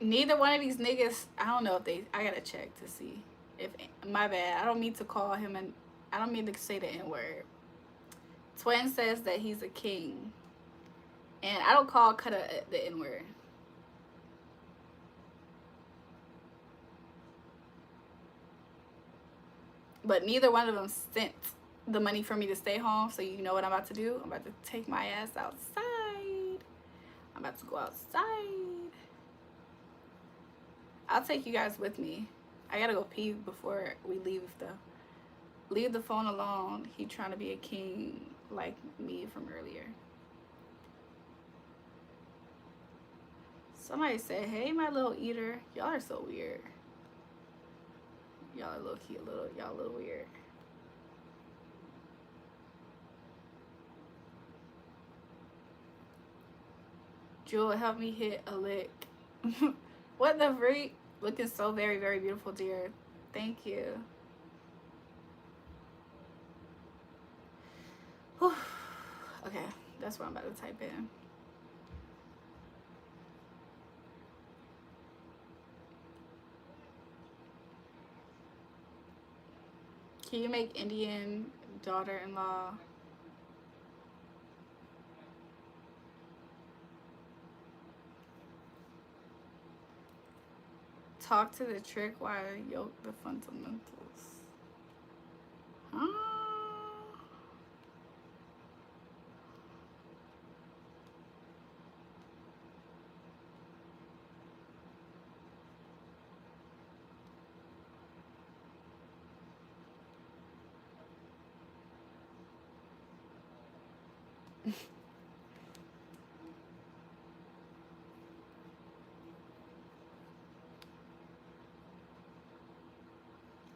Neither one of these niggas, I don't know if I gotta check to see if, my bad, I don't mean to call him, and I don't mean to say the N-word. Twin says that he's a king, and I don't call Kutta the N-word. But neither one of them sent the money for me to stay home, so you know what I'm about to do? I'm about to take my ass outside. I'm about to go outside. I'll take you guys with me. I gotta go pee before we leave though. Leave the phone alone. He trying to be a king like me from earlier. Somebody said, hey, my little eater. Y'all are so weird. Y'all are low key y'all a little weird. Jewel, help me hit a lick. What the freak? Looking so very, very beautiful, dear. Thank you. Whew. Okay, that's what I'm about to type in. Can you make Indian daughter-in-law? Talk to the trick while yoke the fundamentals. Huh?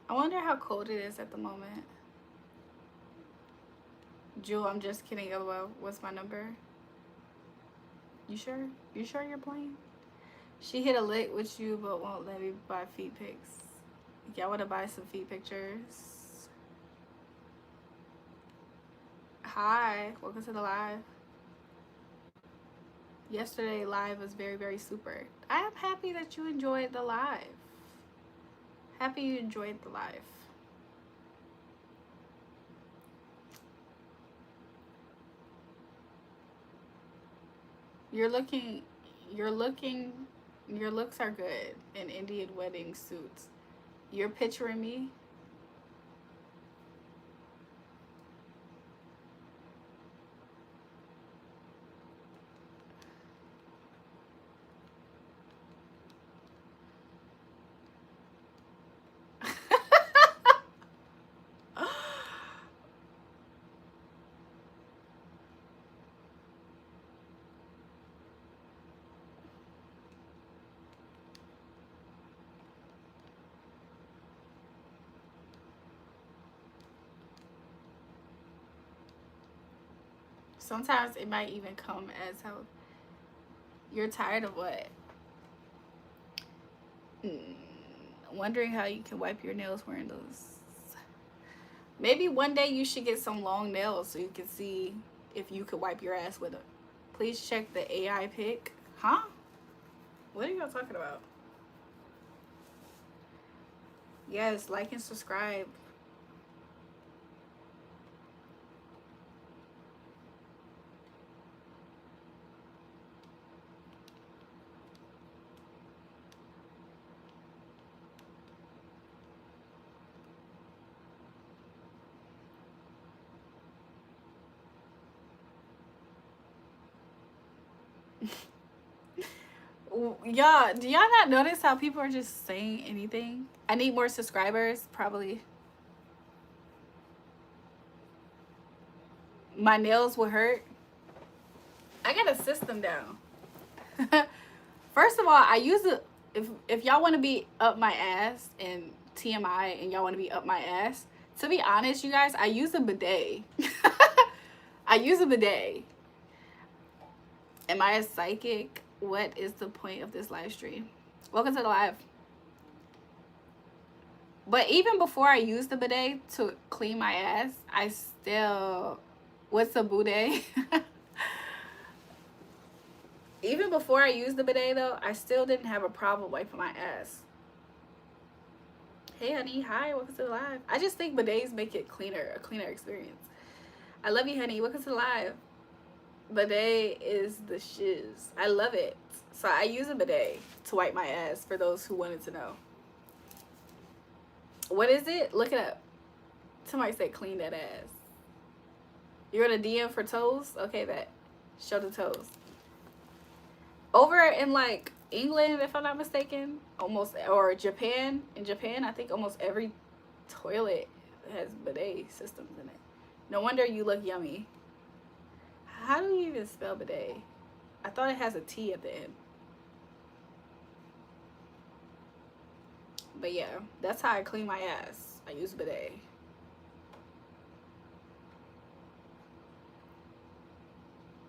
I wonder how cold it is at the moment. Jewel, I'm just kidding. LOL. What's my number? You sure? You sure you're playing? She hit a lick with you, but won't let me buy feet pics. Y'all want to buy some feet pictures? Hi, welcome to the live. Yesterday live was very, very super. I am happy that you enjoyed the live. Happy you enjoyed the live. Your looks are good in Indian wedding suits. You're picturing me? Sometimes it might even come as how you're tired of what? Wondering how you can wipe your nails wearing those. Maybe one day you should get some long nails so you can see if you could wipe your ass with them. Please check the AI pic. Huh? What are y'all talking about? Yes, like and subscribe. Y'all, do y'all not notice how people are just saying anything? I need more subscribers, probably. My nails will hurt. I gotta system down. First of all, I use it if y'all want to be up my ass and TMI and y'all want to be up my ass. To be honest, you guys, I use a bidet. I use a bidet. Am I a psychic? What is the point of this live stream? Welcome to the live. But even before I use the bidet to clean my ass, I still... What's a bidet? Even before I used the bidet, though, I still didn't have a problem wiping my ass. Hey, honey. Hi. Welcome to the live. I just think bidets make it cleaner, a cleaner experience. I love you, honey. Welcome to the live. Bidet is the shiz. I love it. So I use a bidet to wipe my ass for those who wanted to know. What is it? Look it up. Somebody said clean that ass. You're gonna DM for toes? Okay, bet. Show the toes. Over in like England, if I'm not mistaken, or Japan. In Japan, I think almost every toilet has bidet systems in it. No wonder you look yummy. How do you even spell bidet? I thought it has a T at the end. But yeah, that's how I clean my ass. I use bidet.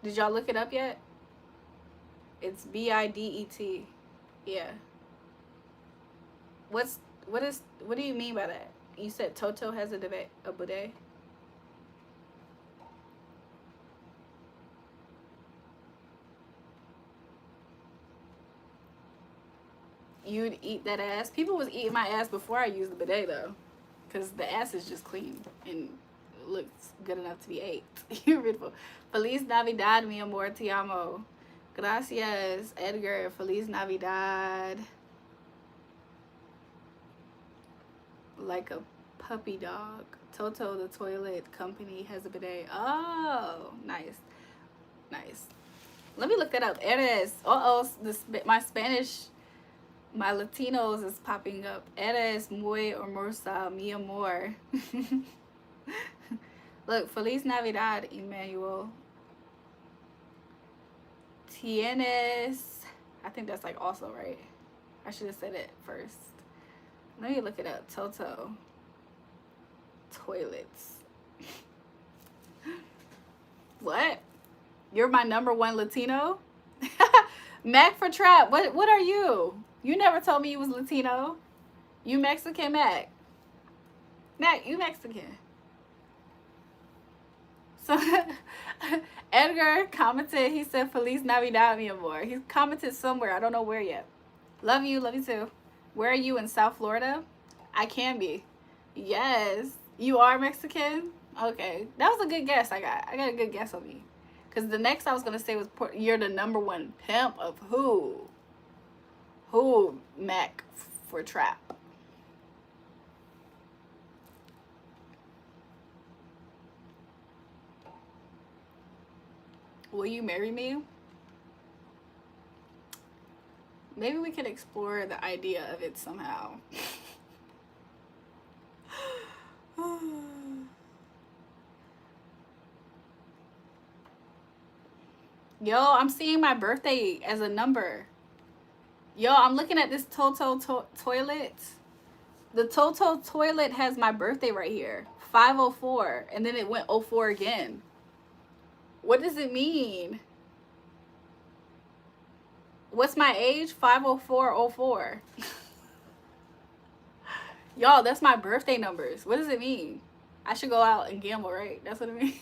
Did y'all look it up yet? It's BIDET. Yeah. What do you mean by that? You said Toto has a bidet? You'd eat that ass? People was eating my ass before I used the bidet though. Because the ass is just clean and looks good enough to be ate. You're beautiful. Feliz Navidad, mi amor, te amo. Gracias, Edgar. Feliz Navidad. Like a puppy dog. Toto, the toilet company, has a bidet. Oh, nice. Nice. Let me look that up. Eres. Uh-oh, my Spanish, my Latinos is popping up. Eres muy hermosa, mi amor. Look, Feliz Navidad, Emmanuel. Tienes. I think that's like also right. I should have said it first. Let me look it up. Toto. Toilets. What? You're my #1 Latino? Mac for trap. What are you? You never told me you was Latino. You Mexican, Mac. Mac, you Mexican. So Edgar commented, he said Feliz Navidad, mi amor. He commented somewhere. I don't know where yet. Love you too. Where are you, in South Florida? I can be. Yes. You are Mexican? Okay. That was a good guess I got. I got a good guess on me. Because the next I was going to say was, you're the #1 pimp of who? Who, Mac for trap? Will you marry me? Maybe we could explore the idea of it somehow. Yo, I'm seeing my birthday as a number. Yo, I'm looking at this Toto toilet. The Toto toilet has my birthday right here. 504. And then it went 04 again. What does it mean? What's my age? 50404. Y'all, that's my birthday numbers. What does it mean? I should go out and gamble, right? That's what it means.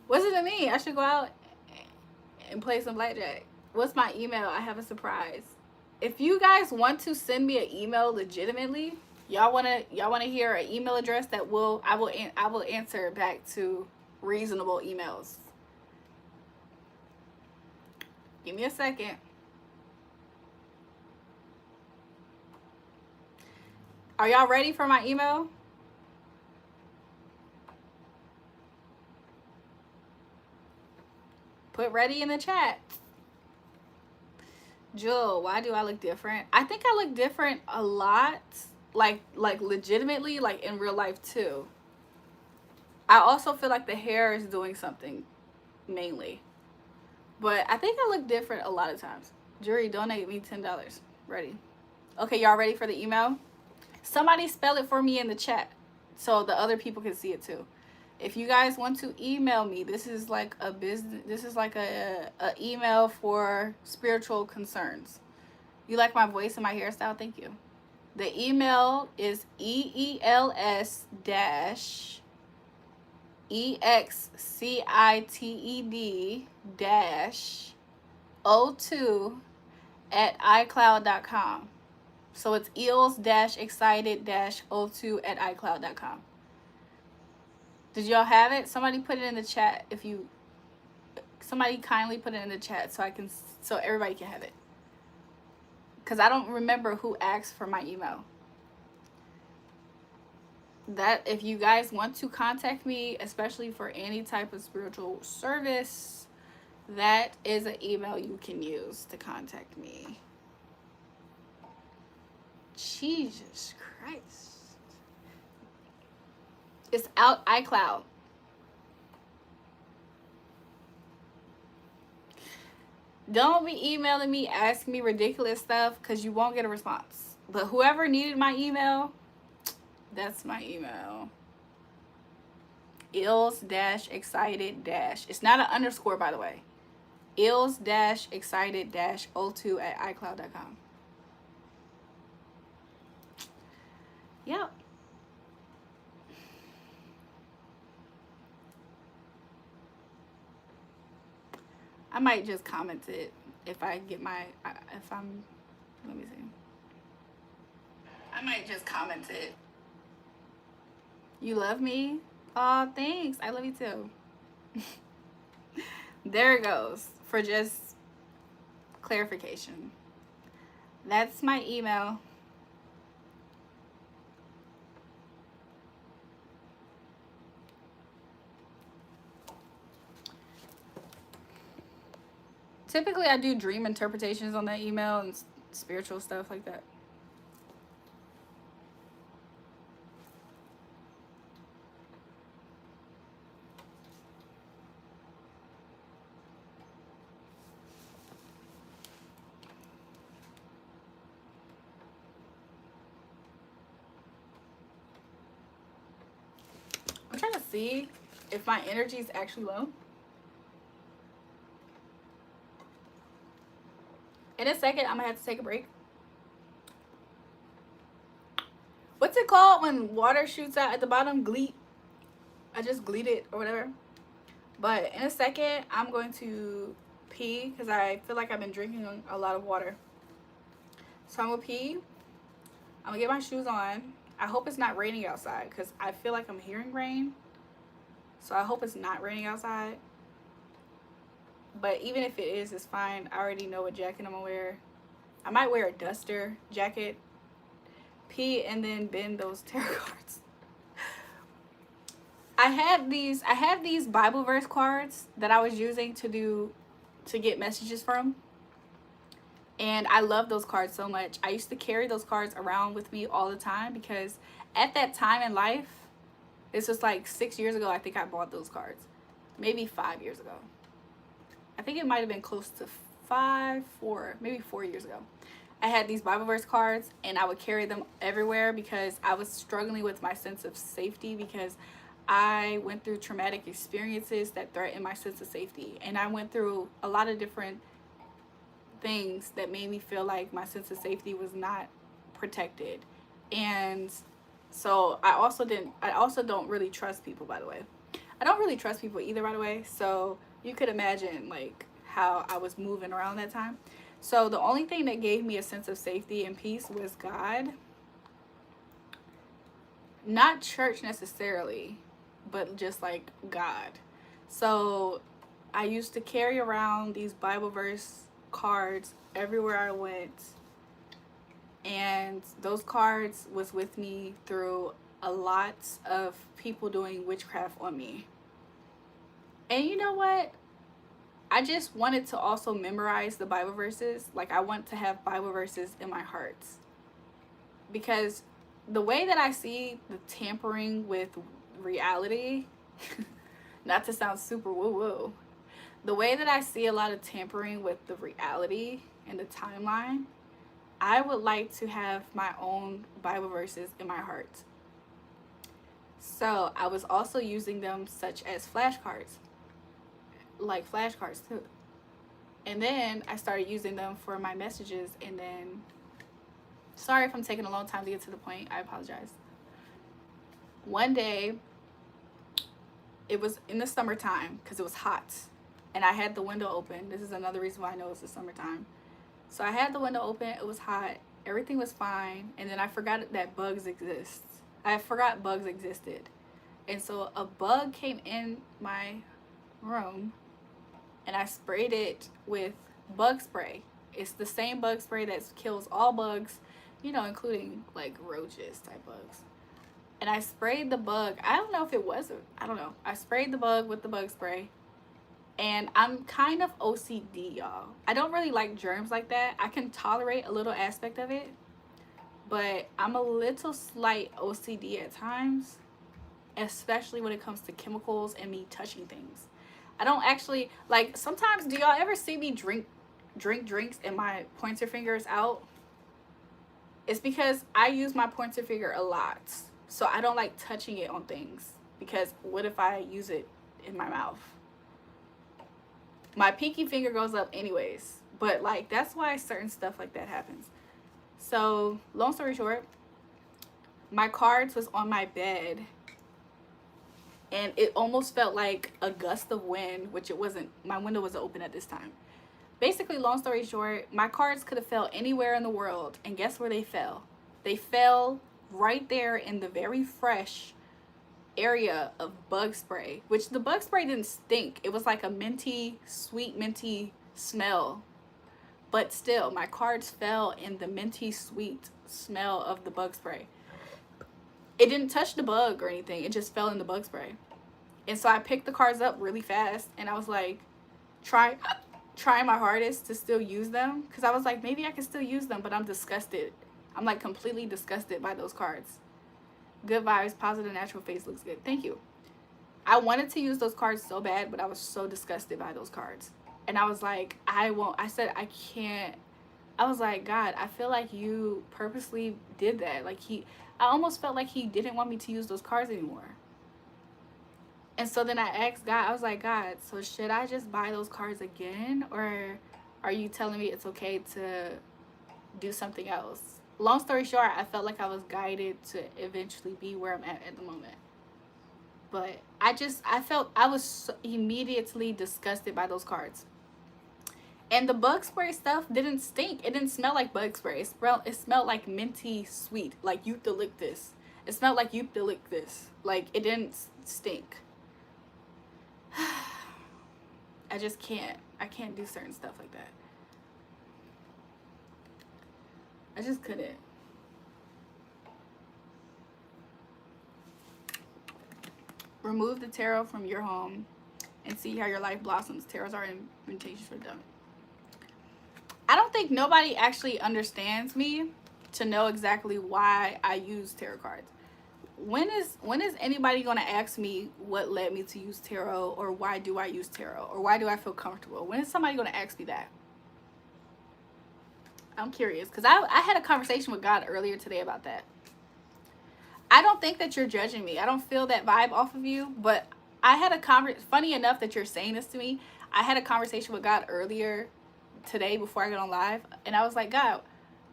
What does it mean? I should go out and play some blackjack. What's my email? I have a surprise. If you guys want to send me an email legitimately, y'all wanna hear an email address that I will answer back to reasonable emails. Give me a second. Are y'all ready for my email? Put ready in the chat. Jul, why do I look different? I think I look different a lot. Like legitimately, like in real life too. I also feel like the hair is doing something mainly. But I think I look different a lot of times. Jury, donate me $10. Ready. Okay, y'all ready for the email? Somebody spell it for me in the chat so the other people can see it too. If you guys want to email me, this is like a business, this is like a email for spiritual concerns. You like my voice and my hairstyle? Thank you. The email is EELS-EXCITED-02@iCloud.com. So it's eels-excited-02@iCloud.com. Did y'all have it? Somebody put it in the chat. Somebody kindly put it in the chat so everybody can have it. Because I don't remember who asked for my email. That if you guys want to contact me, especially for any type of spiritual service, that is an email you can use to contact me. Jesus Christ. It's out iCloud. Don't be emailing me, asking me ridiculous stuff, because you won't get a response. But whoever needed my email, that's my email. Ills-excited- it's not an underscore, by the way. Ills-excited-02@icloud.com. Yep. I might just comment it if I get my, if I'm, let me see. I might just comment it. You love me? Aw, thanks. I love you too. There it goes. For just clarification. That's my email. Typically, I do dream interpretations on that email and spiritual stuff like that. I'm trying to see if my energy is actually low. In a second, I'm gonna have to take a break. What's it called when water shoots out at the bottom? Gleet. I just gleeted or whatever. But in a second, I'm going to pee because I feel like I've been drinking a lot of water. So I'm gonna pee. I'm gonna get my shoes on. I hope it's not raining outside because I feel like I'm hearing rain. So I hope it's not raining outside. But even if it is, it's fine. I already know what jacket I'm gonna wear. I might wear a duster jacket. Pee and then bend those tarot cards. I have these Bible verse cards that I was using to get messages from. And I love those cards so much. I used to carry those cards around with me all the time because at that time in life, this was like 6 years ago, I think I bought those cards. Maybe 5 years ago. I think it might have been close to maybe 4 years ago. I had these Bible verse cards and I would carry them everywhere because I was struggling with my sense of safety because I went through traumatic experiences that threatened my sense of safety. And I went through a lot of different things that made me feel like my sense of safety was not protected. And so I also don't really trust people, by the way. I don't really trust people either, by the way. So you could imagine like how I was moving around that time. So the only thing that gave me a sense of safety and peace was God. Not church necessarily, but just like God. So I used to carry around these Bible verse cards everywhere I went. And those cards was with me through a lot of people doing witchcraft on me. And you know what? I just wanted to also memorize the Bible verses. Like I want to have Bible verses in my heart. Because the way that I see the tampering with reality, not to sound super woo-woo, the way that I see a lot of tampering with the reality and the timeline, I would like to have my own Bible verses in my heart. So I was also using them such as flashcards. Like flashcards too. And then I started using them for my messages. And then, sorry if I'm taking a long time to get to the point. I apologize. One day, it was in the summertime because it was hot. And I had the window open. This is another reason why I know it's the summertime. So I had the window open. It was hot. Everything was fine. And then I forgot that bugs exist. I forgot bugs existed. And so a bug came in my room. And I sprayed it with bug spray. It's the same bug spray that kills all bugs, you know, including like roaches type bugs. And I sprayed the bug. I don't know if it was, I don't know. I sprayed the bug with the bug spray. And I'm kind of OCD, y'all. I don't really like germs like that. I can tolerate a little aspect of it. But I'm a little slight OCD at times. Especially when it comes to chemicals and me touching things. I don't actually, like, sometimes, do y'all ever see me drink drink drinks and my pointer finger is out, it's because I use my pointer finger a lot. So I don't like touching it on things, because what if I use it in my mouth? My pinky finger goes up anyways, but like that's why certain stuff like that happens. So long story short, my cards was on my bed and it almost felt like a gust of wind, which it wasn't. My window wasn't open at this time. Basically, long story short, my cards could have fell anywhere in the world, and guess where they fell? They fell right there in the very fresh area of bug spray, which the bug spray didn't stink. It was like a minty, sweet minty smell, but still my cards fell in the minty sweet smell of the bug spray. It didn't touch the bug or anything, it just fell in the bug spray. And so I picked the cards up really fast and I was like trying my hardest to still use them, because I was like, maybe I can still use them, but I'm disgusted. I'm like completely disgusted by those cards. Good vibes, positive, natural face looks good. Thank you. I wanted to use those cards so bad, but I was so disgusted by those cards. And I was like, I won't. I said, I can't. I was like, God, I feel like you purposely did that. Like I almost felt like he didn't want me to use those cards anymore. And so then I asked God, I was like, God, so should I just buy those cards again? Or are you telling me it's okay to do something else? Long story short, I felt like I was guided to eventually be where I'm at the moment. But I was so immediately disgusted by those cards. And the bug spray stuff didn't stink. It didn't smell like bug spray. It smelled like minty sweet, like eucalyptus. It smelled like eucalyptus. Like, it didn't stink. I just can't. I can't do certain stuff like that. I just couldn't. Remove the tarot from your home and see how your life blossoms. Tarots are invitations for them. I don't think nobody actually understands me to know exactly why I use tarot cards. When is anybody going to ask me what led me to use tarot, or why do I use tarot, or why do I feel comfortable? When is somebody going to ask me that? I'm curious, because I had a conversation with God earlier today about that. I don't think that you're judging me. I don't feel that vibe off of you, but I had a funny enough that you're saying this to me. I had a conversation with God earlier today before I got on live, and I was like, God,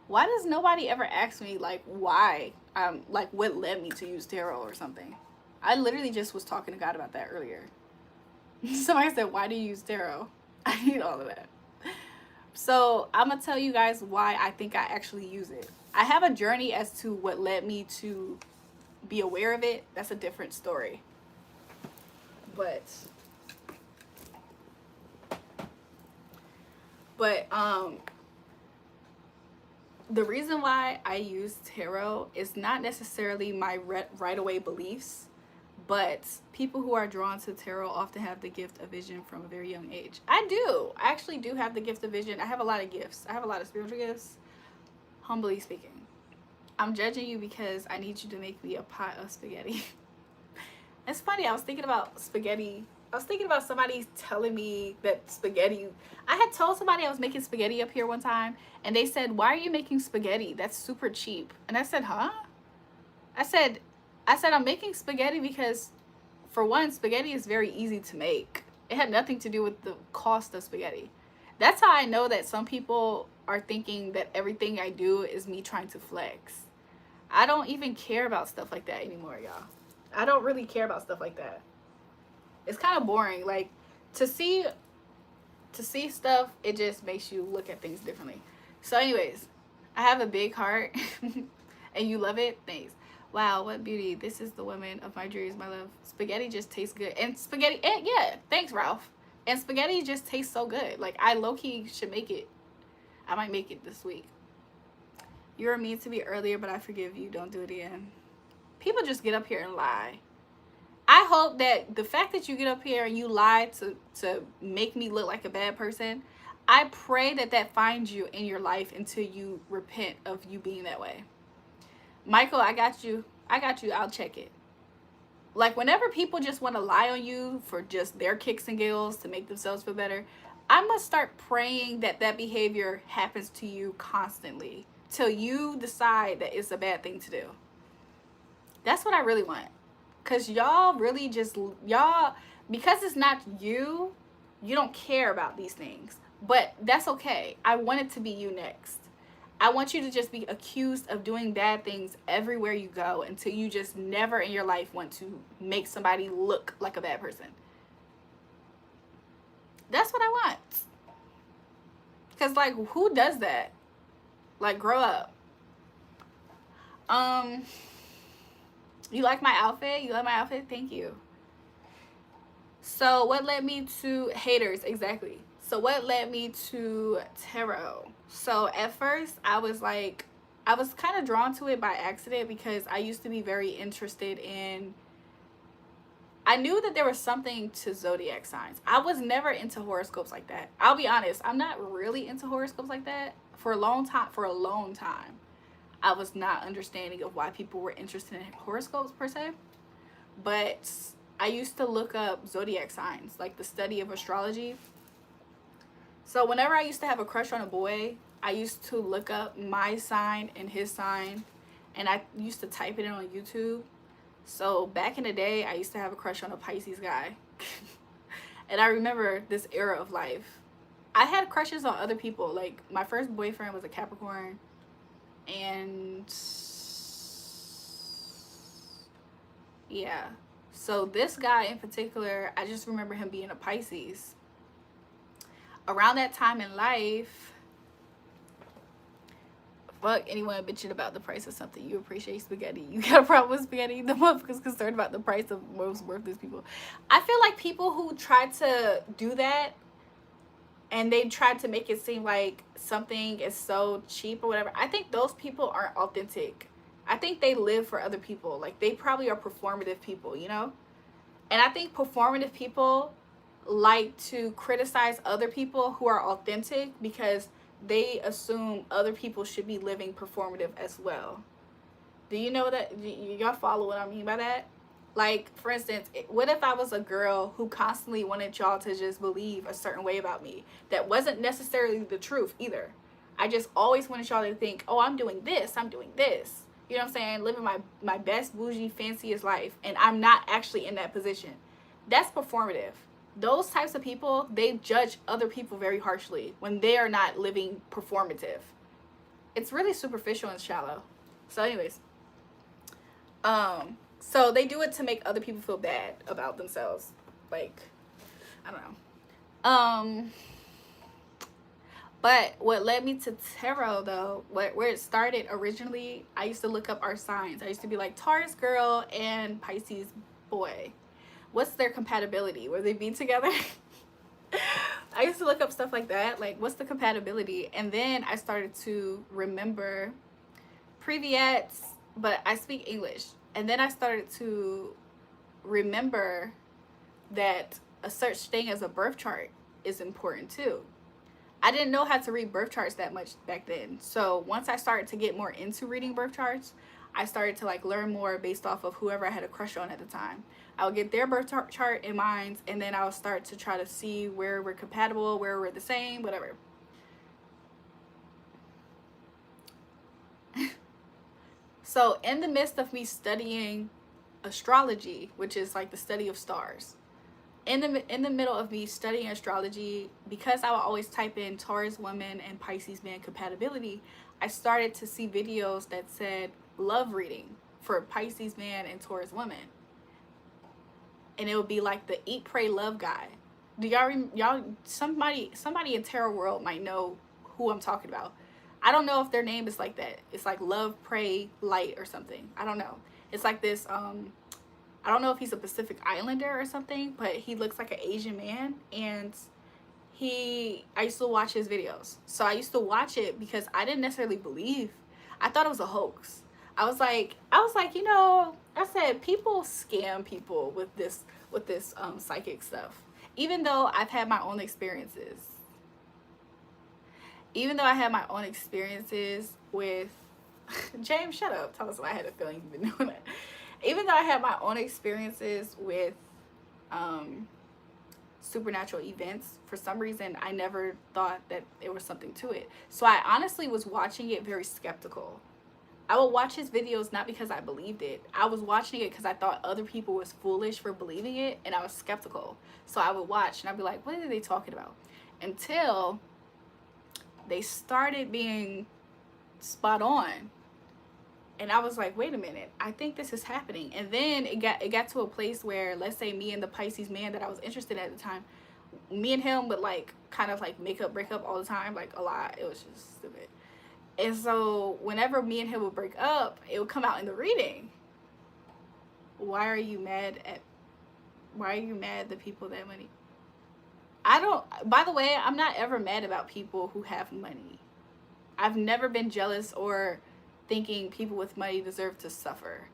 why does nobody ever ask me like why, like what led me to use tarot or something? I literally just was talking to God about that earlier. Somebody said, why do you use tarot? I need all of that. So I'm gonna tell you guys why I think I actually use it. I have a journey as to what led me to be aware of it. That's a different story. But the reason why I use tarot is not necessarily my right away beliefs, but people who are drawn to tarot often have the gift of vision from a very young age. I do. I actually do have the gift of vision. I have a lot of gifts. I have a lot of spiritual gifts, humbly speaking. I'm judging you because I need you to make me a pot of spaghetti. It's funny. I was thinking about spaghetti. I was thinking about somebody telling me that spaghetti. I had told somebody I was making spaghetti up here one time, and they said, why are you making spaghetti? That's super cheap. And I said, huh? I said, I'm making spaghetti because, for one, spaghetti is very easy to make. It had nothing to do with the cost of spaghetti. That's how I know that some people are thinking that everything I do is me trying to flex. I don't even care about stuff like that anymore, y'all. I don't really care about stuff like that. It's kind of boring. Like, to see stuff, it just makes you look at things differently. So anyways, I have a big heart and you love it. Thanks. Wow, what beauty. This is the woman of my dreams, my love. Spaghetti just tastes good. And spaghetti, yeah, thanks, Ralph. And spaghetti just tastes so good. Like, I low-key should make it. I might make it this week. You were mean to me earlier, but I forgive you. Don't do it again. People just get up here and lie. I hope that the fact that you get up here and you lie to make me look like a bad person, I pray that that finds you in your life until you repent of you being that way. Michael, I got you. I'll check it. Like, whenever people just want to lie on you for just their kicks and giggles to make themselves feel better, I must start praying that that behavior happens to you constantly till you decide that it's a bad thing to do. That's what I really want. Cause y'all really just, y'all, because it's not you, you don't care about these things. But that's okay. I want it to be you next. I want you to just be accused of doing bad things everywhere you go until you just never in your life want to make somebody look like a bad person. That's what I want. Cause like, who does that? Like, grow up. You like my outfit? You like my outfit? Thank you. So what led me to haters? Exactly. So what led me to tarot? So at first I was kind of drawn to it by accident because I used to be very interested in, I knew that there was something to zodiac signs. I was never into horoscopes like that. I'll be honest, I'm not really into horoscopes like that. For a long time, I was not understanding of why people were interested in horoscopes per se. But I used to look up zodiac signs, like the study of astrology. So whenever I used to have a crush on a boy, I used to look up my sign and his sign, and I used to type it in on YouTube. So back in the day, I used to have a crush on a Pisces guy. And I remember this era of life. I had crushes on other people. Like, my first boyfriend was a Capricorn. And yeah. So this guy in particular, I just remember him being a Pisces. Around that time in life, fuck anyone bitching about the price of something. You appreciate spaghetti. You got a problem with spaghetti? The motherfucker's concerned about the price of most worthless people. I feel like people who try to do that and they try to make it seem like something is so cheap or whatever, I think those people aren't authentic. I think they live for other people. Like, they probably are performative people, you know? And I think performative people like to criticize other people who are authentic because they assume other people should be living performative as well. Do you know that? Y'all follow what I mean by that? Like, for instance, what if I was a girl who constantly wanted y'all to just believe a certain way about me that wasn't necessarily the truth either? I just always wanted y'all to think, oh, I'm doing this, I'm doing this. You know what I'm saying? Living my best, bougie, fanciest life, and I'm not actually in that position. That's performative. Those types of people, they judge other people very harshly when they are not living performative. It's really superficial and shallow. So anyways, so they do it to make other people feel bad about themselves. Like, I don't know. But what led me to tarot, though, where it started originally, I used to look up our signs. I used to be like, Taurus girl and Pisces boy, what's their compatibility? Will they be together? I used to look up stuff like that, like, what's the compatibility? And then I started to remember Privyet, but I speak English. And then I started to remember that a such thing as a birth chart is important too. I didn't know how to read birth charts that much back then. So once I started to get more into reading birth charts, I started to like learn more based off of whoever I had a crush on at the time. I would get their birth chart in mind, and then I would start to try to see where we're compatible, where we're the same, whatever. So in the midst of me studying astrology, which is like the study of stars, in the middle of me studying astrology, because I would always type in Taurus woman and Pisces man compatibility, I started to see videos that said love reading for Pisces man and Taurus woman. And it would be like the eat, pray, love guy. Do y'all somebody in tarot world might know who I'm talking about. I don't know if their name is like that. It's like love, pray, light or something. I don't know. It's like this, I don't know if he's a Pacific Islander or something, but he looks like an Asian man, and I used to watch his videos. So I used to watch it because I didn't necessarily believe. I thought it was a hoax. I was like, you know, I said people scam people with this psychic stuff. Even though I've had my own experiences. Even though I had my own experiences with James, shut up. Tell us why I had a feeling you've been doing that. Even though I had my own experiences with supernatural events, for some reason I never thought that there was something to it. So I honestly was watching it very skeptical. I would watch his videos not because I believed it. I was watching it because I thought other people was foolish for believing it, and I was skeptical. So I would watch and I'd be like, what are they talking about? Until they started being spot on. And I was like, wait a minute, I think this is happening. And then it got to a place where, let's say me and the Pisces man that I was interested in at the time, me and him would like kind of like make up, break up all the time, like a lot. It was just stupid. And so whenever me and him would break up, it would come out in the reading. Why are you mad at the people that money? I don't, by the way, I'm not ever mad about people who have money. I've never been jealous or thinking people with money deserve to suffer.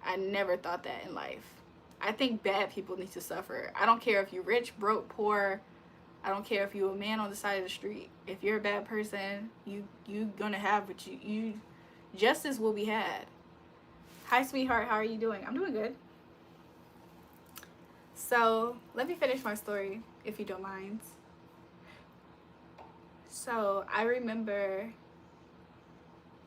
I never thought that in life. I think bad people need to suffer. I don't care if you're rich, broke, poor. I don't care if you're a man on the side of the street. If you're a bad person, you gonna have what you justice will be had. Hi, sweetheart. How are you doing? I'm doing good. So let me finish my story, if you don't mind. So I remember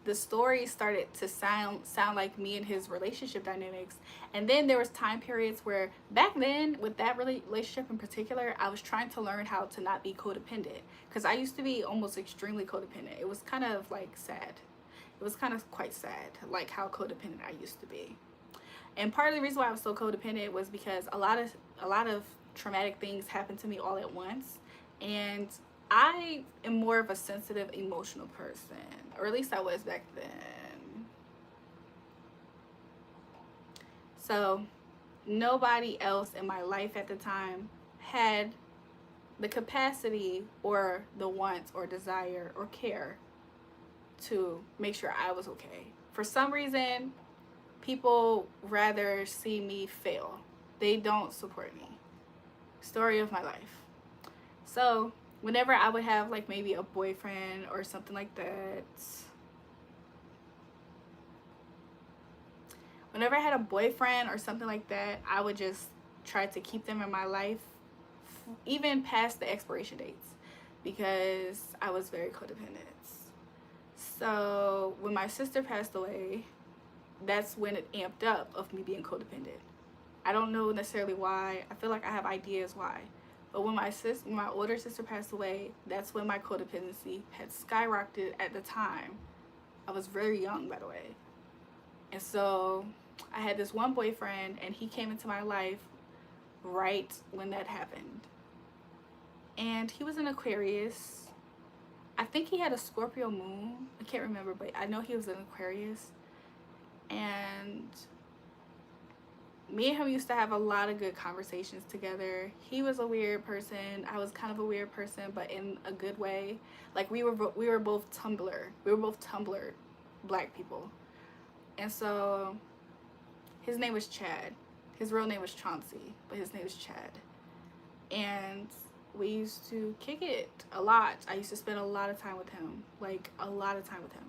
the story started to sound like me and his relationship dynamics, and then there was time periods where back then with that relationship in particular, I was trying to learn how to not be codependent, because I used to be almost extremely codependent. It was kind of like sad. It was kind of quite sad, like how codependent I used to be. And part of the reason why I was so codependent was because a lot of traumatic things happened to me all at once, and I am more of a sensitive, emotional person, or at least I was back then. So nobody else in my life at the time had the capacity or the want or desire or care to make sure I was okay. For some reason, people rather see me fail. They don't support me. Story of my life. So whenever I would have like maybe a boyfriend or something like that, whenever I had a boyfriend or something like that, I would just try to keep them in my life even past the expiration dates, because I was very codependent. So when my sister passed away, that's when it amped up of me being codependent. I don't know necessarily why. I feel like I have ideas why. But when my older sister passed away, that's when my codependency had skyrocketed at the time. I was very young, by the way. And so I had this one boyfriend, and he came into my life right when that happened. And he was an Aquarius. I think he had a Scorpio moon. I can't remember, but I know he was an Aquarius. And me and him used to have a lot of good conversations together. He was a weird person. I was kind of a weird person, but in a good way. Like we were both Tumblr. We were both Tumblr black people. And so his name was Chad. His real name was Chauncey, but his name was Chad. And we used to kick it a lot. I used to spend a lot of time with him, like a lot of time with him.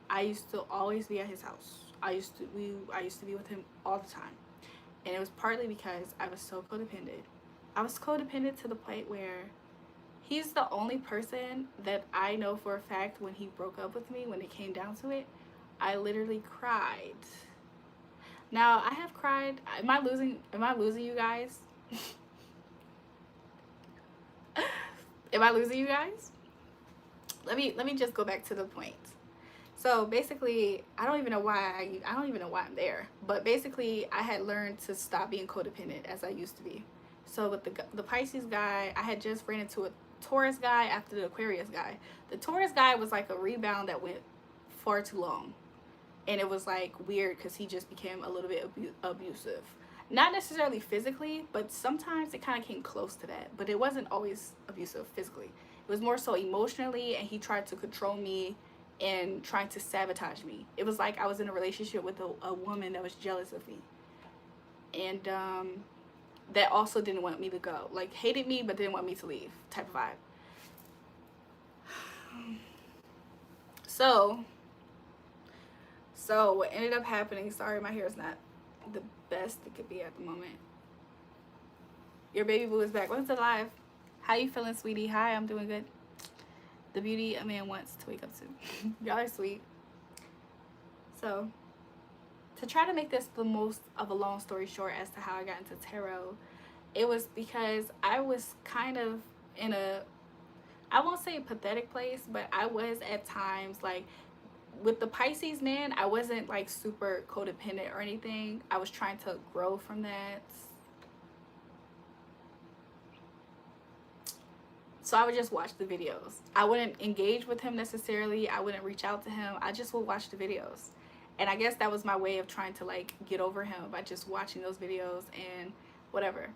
I used to always be at his house. I used to be with him all the time. And it was partly because I was so codependent. I was codependent to the point where he's the only person that I know for a fact when he broke up with me, when it came down to it, I literally cried. Now, I have cried. Am I losing you guys? Am I losing you guys? Let me just go back to the point. So basically, I don't even know why I'm there. But basically, I had learned to stop being codependent as I used to be. So with the Pisces guy, I had just ran into a Taurus guy after the Aquarius guy. The Taurus guy was like a rebound that went far too long. And it was like weird because he just became a little bit abusive. Not necessarily physically, but sometimes it kind of came close to that. But it wasn't always abusive physically. It was more so emotionally, and he tried to control me and trying to sabotage me. It was like I was in a relationship with a woman that was jealous of me. And that also didn't want me to go. Like, hated me, but didn't want me to leave type of vibe. So what ended up happening, sorry, my hair is not the best it could be at the moment. Your baby boo is back. Welcome to the live. How you feeling, sweetie? Hi, I'm doing good. The beauty a man wants to wake up to. Y'all are sweet. So, to try to make this the most of a long story short as to how I got into tarot, it was because I was kind of in a, I won't say a pathetic place, but I was at times like, with the Pisces man, I wasn't like super codependent or anything. I was trying to grow from that. So I would just watch the videos. I wouldn't engage with him necessarily. I wouldn't reach out to him. I just would watch the videos. And I guess that was my way of trying to like get over him, by just watching those videos and whatever.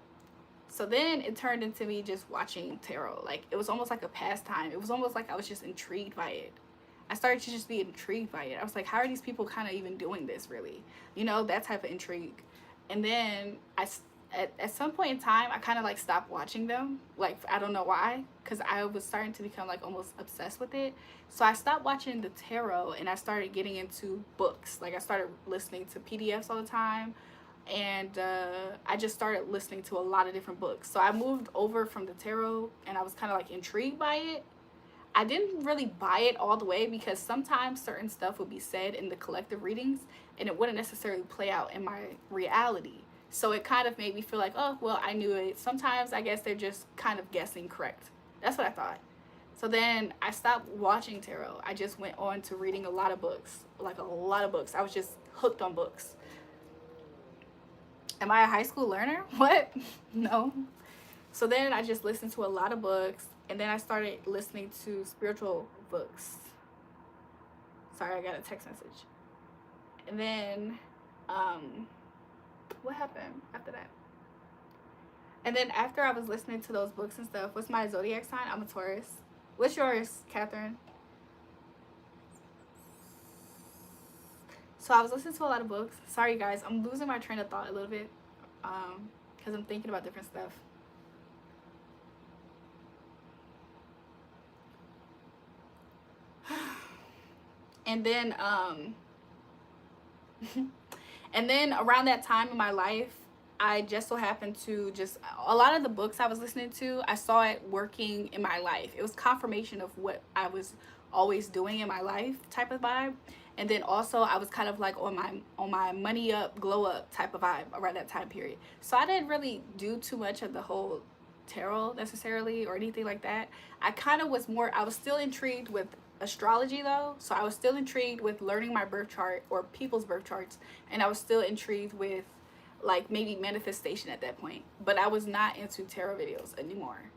So then it turned into me just watching tarot. Like, it was almost like a pastime. It was almost like I was just intrigued by it. I started to just be intrigued by it. I was like, how are these people kind of even doing this, really? You know, that type of intrigue. And then at some point in time, I kind of like stopped watching them. Like, I don't know why, because I was starting to become like almost obsessed with it. So I stopped watching the tarot and I started getting into books. Like, I started listening to PDFs all the time. And I just started listening to a lot of different books. So I moved over from the tarot and I was kind of like intrigued by it. I didn't really buy it all the way because sometimes certain stuff would be said in the collective readings and it wouldn't necessarily play out in my reality. So it kind of made me feel like, oh, well, I knew it. Sometimes I guess they're just kind of guessing correct. That's what I thought. So then I stopped watching tarot. I just went on to reading a lot of books, like a lot of books. I was just hooked on books. Am I a high school learner? What? No. So then I just listened to a lot of books, and then I started listening to spiritual books. Sorry, I got a text message. And then, what happened after that? And then after I was listening to those books and stuff, what's my zodiac sign? I'm a Taurus. What's yours, Catherine? So I was listening to a lot of books. Sorry, guys, I'm losing my train of thought a little bit because I'm thinking about different stuff. And then and then around that time in my life, I just so happened to just, a lot of the books I was listening to, I saw it working in my life. It was confirmation of what I was always doing in my life type of vibe. And then also I was kind of like on my money up, glow up type of vibe around that time period. So I didn't really do too much of the whole tarot necessarily or anything like that. I kind of was more, I was still intrigued with astrology though. So I was still intrigued with learning my birth chart or people's birth charts. And I was still intrigued with like maybe manifestation at that point. But I was not into tarot videos anymore.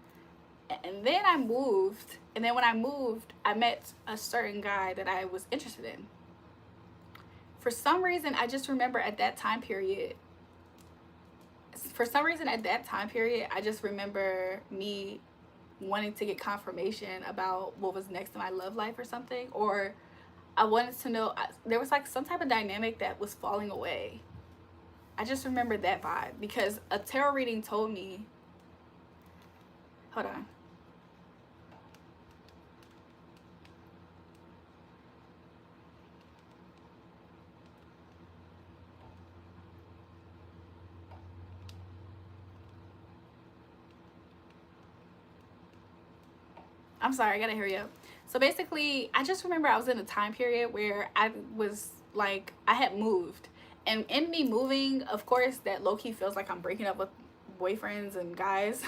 And then I moved. And then when I moved, I met a certain guy that I was interested in. For some reason, I just remember at that time period, I just remember me wanting to get confirmation about what was next in my love life or something. Or I wanted to know, there was like some type of dynamic that was falling away. I just remember that vibe because a tarot reading told me, hold on. I'm sorry, I gotta hurry up. So basically, I just remember I was in a time period where I was like, I had moved. And in me moving, of course, that low-key feels like I'm breaking up with boyfriends and guys.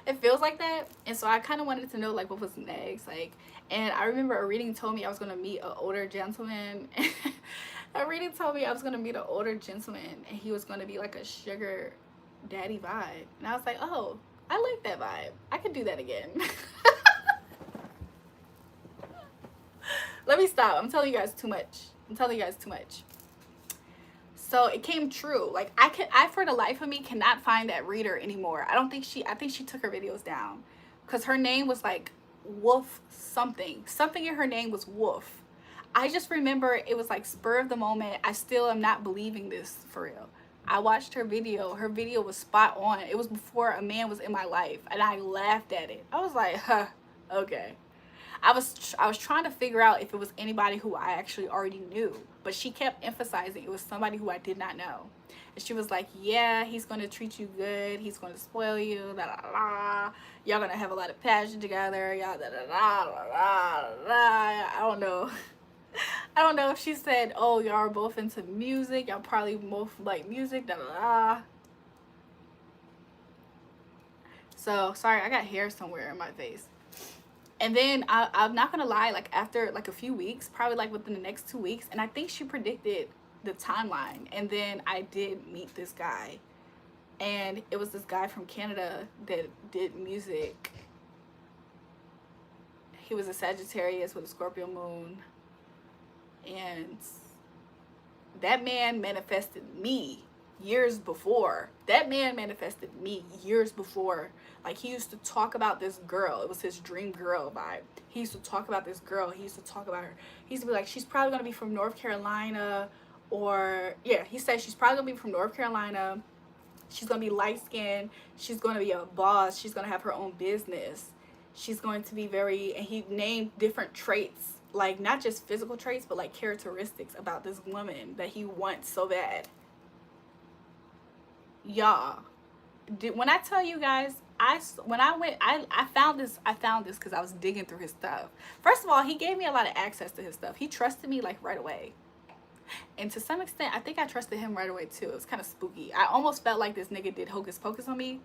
It feels like that. And so I kind of wanted to know like what was next. Like, and I remember a reading told me I was gonna meet an older gentleman. A reading told me I was gonna meet an older gentleman and he was gonna be like a sugar daddy vibe. And I was like, oh, I like that vibe. I could do that again. Let me stop. I'm telling you guys too much. So it came true. Like I for the life of me cannot find that reader anymore. I think she took her videos down because her name was like Wolf something in her name was Wolf. I just remember it was like spur of the moment. I still am not believing this for real. I watched her video was spot on. It was before a man was in my life and I laughed at it. I was like, huh, okay. I was trying to figure out if it was anybody who I actually already knew, but she kept emphasizing it was somebody who I did not know. And she was like, yeah, he's going to treat you good, he's going to spoil you, da da da, y'all gonna have a lot of passion together, y'all da da da da da da. I don't know. I don't know if she said, oh, y'all are both into music, y'all probably both like music, da da da. So sorry, I got hair somewhere in my face. And then I'm not gonna lie, like after like a few weeks, probably like within the next 2 weeks, and I think she predicted the timeline. And then I did meet this guy, and it was this guy from Canada that did music. He was a Sagittarius with a Scorpio moon, and that man manifested me years before. That man manifested me years before. Like, he used to talk about this girl. It was his dream girl vibe. He used to talk about this girl. He used to talk about her. He used to be like, she's probably going to be from North Carolina. Or, yeah, he said she's probably going to be from North Carolina. She's going to be light-skinned. She's going to be a boss. She's going to have her own business. She's going to be very, and he named different traits. Like, not just physical traits, but like characteristics about this woman that he wants so bad. Y'all, when I tell you guys, I found this because I was digging through his stuff. First of all, he gave me a lot of access to his stuff. He trusted me like right away, and to some extent I think I trusted him right away too. It was kind of spooky. I almost felt like this nigga did hocus pocus on me,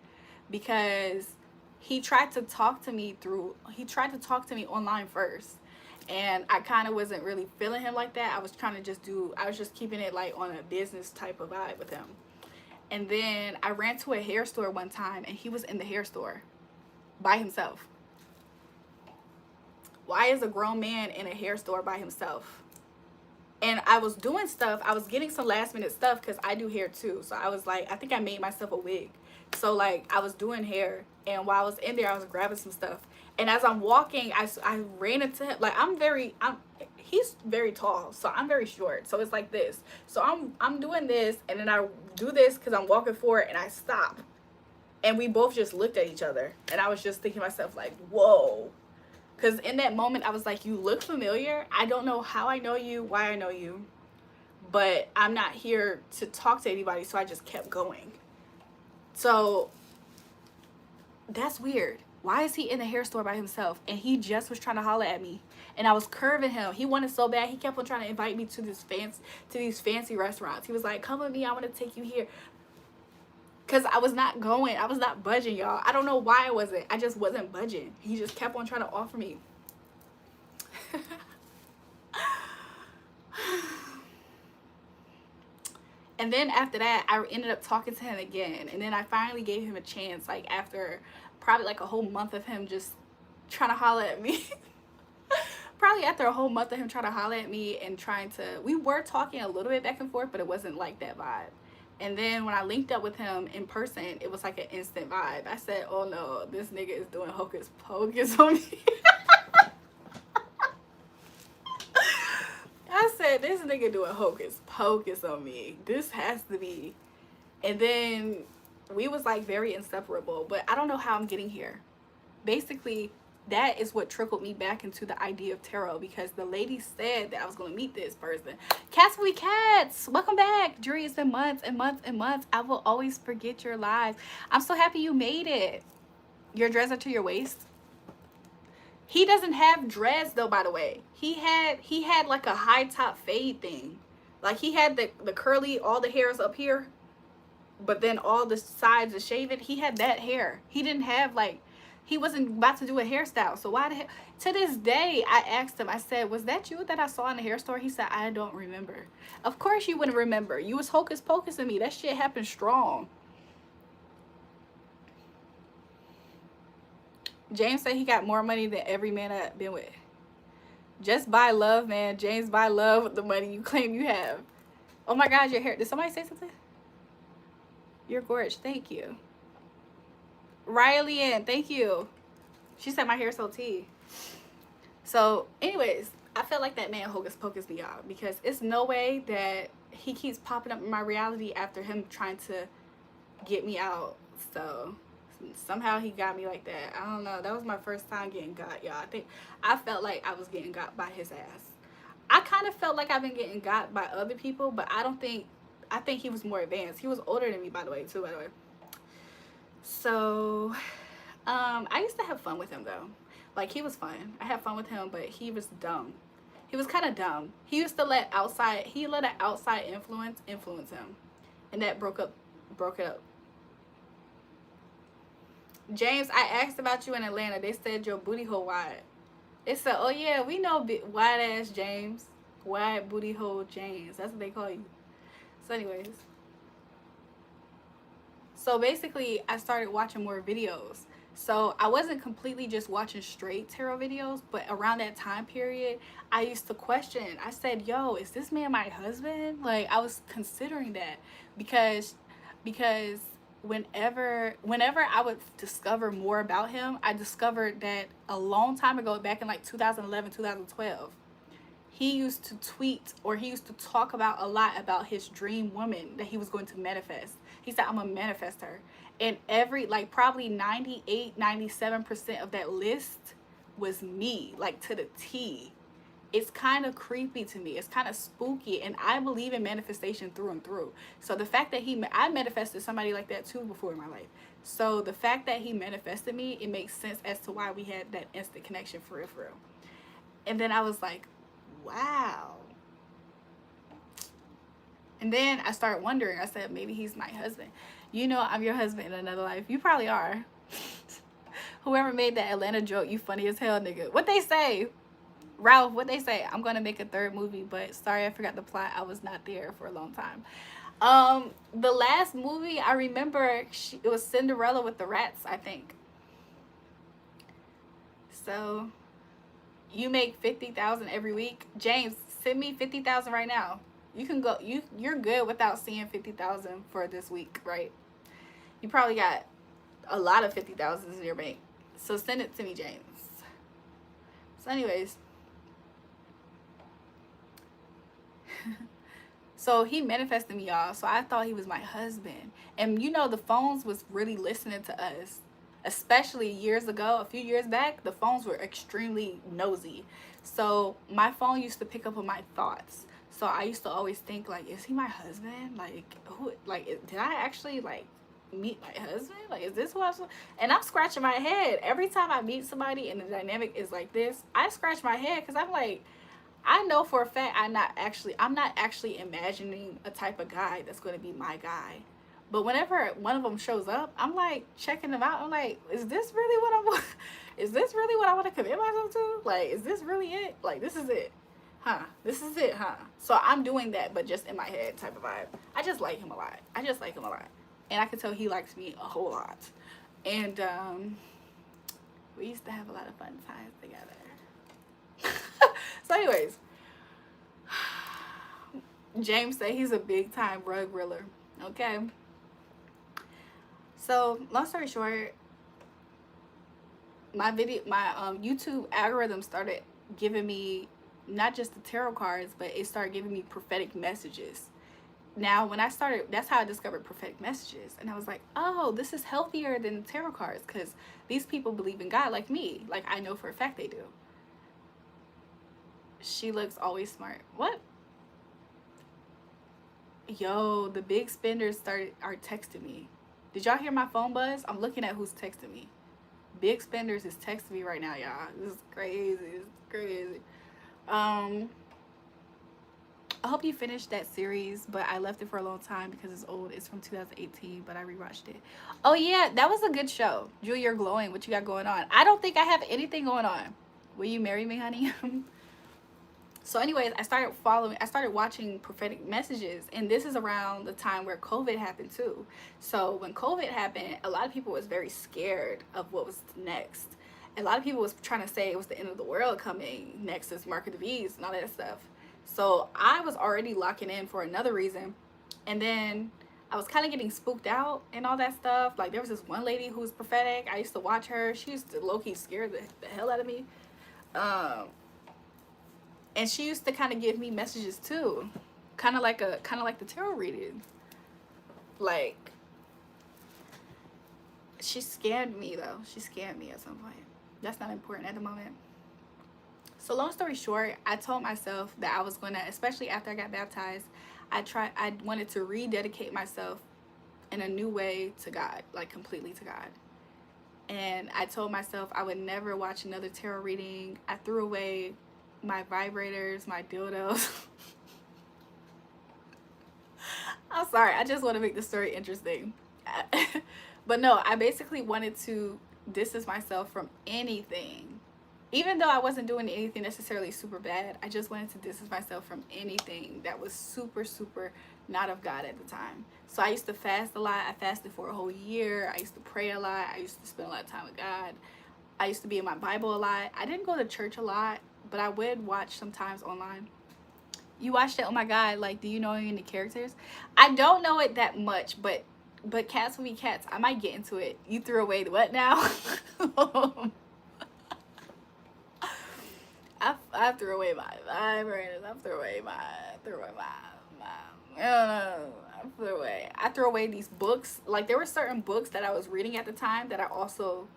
because he tried to talk to me online first, and I kind of wasn't really feeling him like that. I was just keeping it like on a business type of vibe with him. And then I ran to a hair store one time, and he was in the hair store by himself. Why is a grown man in a hair store by himself? And I was doing stuff. I was getting some last minute stuff because I do hair too. So I was like, I think I made myself a wig. So like I was doing hair, and while I was in there, I was grabbing some stuff. And as I'm walking, I ran into him. Like he's very tall, so I'm very short. So it's like this. So I'm doing this, and then I do this because I'm walking forward, and I stop. And we both just looked at each other, and I was just thinking to myself like, whoa. Because in that moment, I was like, you look familiar. I don't know how I know you, why I know you, but I'm not here to talk to anybody, so I just kept going. So that's weird. Why is he in the hair store by himself? And he just was trying to holler at me, and I was curving him. He wanted so bad. He kept on trying to invite me to these fancy restaurants. He was like, come with me, I want to take you here. Because I was not going. I was not budging, y'all. I don't know why I wasn't. I just wasn't budging. He just kept on trying to offer me. And then after that, I ended up talking to him again. And then I finally gave him a chance, like after probably like a whole month of him just trying to holler at me. Probably after a whole month of him trying to holler at me and we were talking a little bit back and forth, but it wasn't like that vibe. And then when I linked up with him in person, it was like an instant vibe. I said, oh no, this nigga is doing hocus pocus on me. I said, this nigga doing hocus pocus on me. This has to be. And then we was like very inseparable, but I don't know how I'm getting here. Basically, that is what trickled me back into the idea of tarot, because the lady said that I was going to meet this person. Cats will be cats. Welcome back. Julrae, it's been months and months and months. I will always forget your lives. I'm so happy you made it. Your dreads are to your waist. He doesn't have dreads though, by the way. He had like a high top fade thing. Like he had the curly, all the hairs up here, but then all the sides are shaven. He had that hair. He didn't have like, he wasn't about to do a hairstyle. So why the hell? To this day, I asked him, I said, was that you that I saw in the hair store? He said, I don't remember. Of course you wouldn't remember. You was hocus pocus in me. That shit happened strong. James said he got more money than every man I've been with. Just buy love, man. James, buy love with the money you claim you have. Oh my God, your hair. Did somebody say something? You're gorgeous. Thank you. Riley Ann, thank you. She said my hair's so tea. So anyways, I felt like that man hocus pocus me, y'all, because it's no way that he keeps popping up in my reality after him trying to get me out. So it's somehow he got me like that. I don't know. That was my first time getting got, y'all. I felt like I was getting got by his ass. I kind of felt like I've been getting got by other people, but I think he was more advanced. He was older than me, by the way, too, by the way. So, I used to have fun with him, though. Like, he was fun. I had fun with him, but he was dumb. He was kind of dumb. He used to let an outside influence him. And that broke it up. James, I asked about you in Atlanta. They said your booty hole wide. It said, oh yeah, we know wide ass James. Wide booty hole James. That's what they call you. So anyways. So basically, I started watching more videos. So I wasn't completely just watching straight tarot videos, but around that time period, I used to question. I said, yo, is this man my husband? Like, I was considering that because whenever I would discover more about him, I discovered that a long time ago, back in like 2011, 2012, he used to tweet, or he used to talk about a lot about his dream woman that he was going to manifest. He said, I'm gonna manifest her. And like probably 98, 97% of that list was me, like to the T. It's kind of creepy to me. It's kind of spooky. And I believe in manifestation through and through. So the fact that I manifested somebody like that too before in my life. So the fact that he manifested me, it makes sense as to why we had that instant connection for real, for real. And then I was like, wow. And then I started wondering. I said, maybe he's my husband. You know, I'm your husband in another life. You probably are. Whoever made that Atlanta joke, you funny as hell, nigga. What they say? Ralph, what they say? I'm going to make a third movie, but sorry, I forgot the plot. I was not there for a long time. The last movie I remember, it was Cinderella with the rats, I think. So, you make 50,000 every week. James, send me 50,000 right now. You can go. You're good without seeing 50,000 for this week, right? You probably got a lot of 50,000 in your bank. So send it to me, James. So, anyways. So he manifested me, y'all. So I thought he was my husband. And you know, the phones was really listening to us. Especially years ago, a few years back, the phones were extremely nosy. So my phone used to pick up on my thoughts. So I used to always think, like, is he my husband? Like, who? Like, did I actually, like, meet my husband? Like, is this who I'm? And I'm scratching my head every time I meet somebody and the dynamic is like this. I scratch my head because I'm like, I know for a fact I'm not actually imagining a type of guy that's going to be my guy. But whenever one of them shows up, I'm like checking them out. I'm like, is this really what I want? Is this really what I want to commit myself to? Like, is this really it? Like, this is it. Huh? This is it, huh? So I'm doing that, but just in my head type of vibe. I just like him a lot. And I can tell he likes me a whole lot. And we used to have a lot of fun times together. So anyways, James said he's a big time rug riller. Okay. So long story short, my YouTube algorithm started giving me not just the tarot cards, but it started giving me prophetic messages. Now, when I started, that's how I discovered prophetic messages. And I was like, oh, this is healthier than tarot cards because these people believe in God like me. Like, I know for a fact they do. She looks always smart. What? Yo, the big spenders are texting me. Did y'all hear my phone buzz? I'm looking at who's texting me. Big spenders is texting me right now, y'all. This is crazy. It's crazy. I hope you finished that series, but I left it for a long time because it's old. It's from 2018, but I rewatched it. Oh yeah, that was a good show. Jewel, you're glowing. What you got going on? I don't think I have anything going on. Will you marry me, honey? So anyways, I started watching prophetic messages, and this is around the time where COVID happened too. So when COVID happened, a lot of people was very scared of what was next. A lot of people was trying to say it was the end of the world coming. Next is Mark of the Beast and all that stuff. So I was already locking in for another reason. And then I was kind of getting spooked out and all that stuff. Like, there was this one lady who was prophetic. I used to watch her. She used to low-key scare the hell out of me. And she used to kind of give me messages too. Kind of like the tarot reading. Like, She scammed me though. She scammed me at some point. That's not important at the moment. So long story short, I told myself that I was gonna, especially after I got baptized, I wanted to rededicate myself in a new way to God, like completely to God. And I told myself I would never watch another tarot reading. I threw away my vibrators, my dildos. I'm sorry, I just want to make the story interesting. But no, I basically wanted to distance myself from anything. Even though I wasn't doing anything necessarily super bad, I just wanted to distance myself from anything that was super, super not of God at the time. So I used to fast a lot. I fasted for a whole year. I used to pray a lot. I used to spend a lot of time with God. I used to be in my Bible a lot. I didn't go to church a lot, but I would watch sometimes online. You watched it? Oh my God! Like, do you know any of the characters? I don't know it that much, but cats will be cats. I might get into it. You threw away the what now? I threw away my vibrators. I threw away my I don't know. I threw away these books. Like, there were certain books that I was reading at the time that I also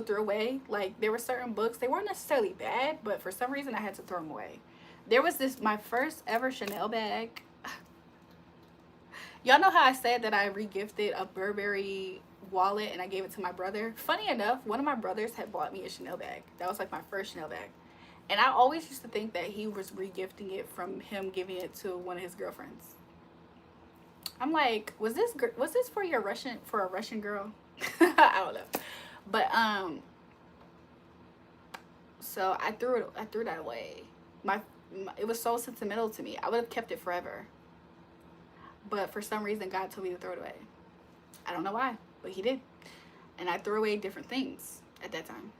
threw away. Like, there were certain books, they weren't necessarily bad, but for some reason I had to throw them away. There was this, my first ever Chanel bag. Y'all know how I said that I regifted a Burberry wallet and I gave it to my brother? Funny enough, one of my brothers had bought me a Chanel bag. That was like my first Chanel bag. And I always used to think that he was regifting it from him giving it to one of his girlfriends. I'm like, was this for a Russian girl? I don't know. But so I threw that away. It was so sentimental to me. I would have kept it forever. But for some reason God told me to throw it away. I don't know why, but he did. And I threw away different things at that time.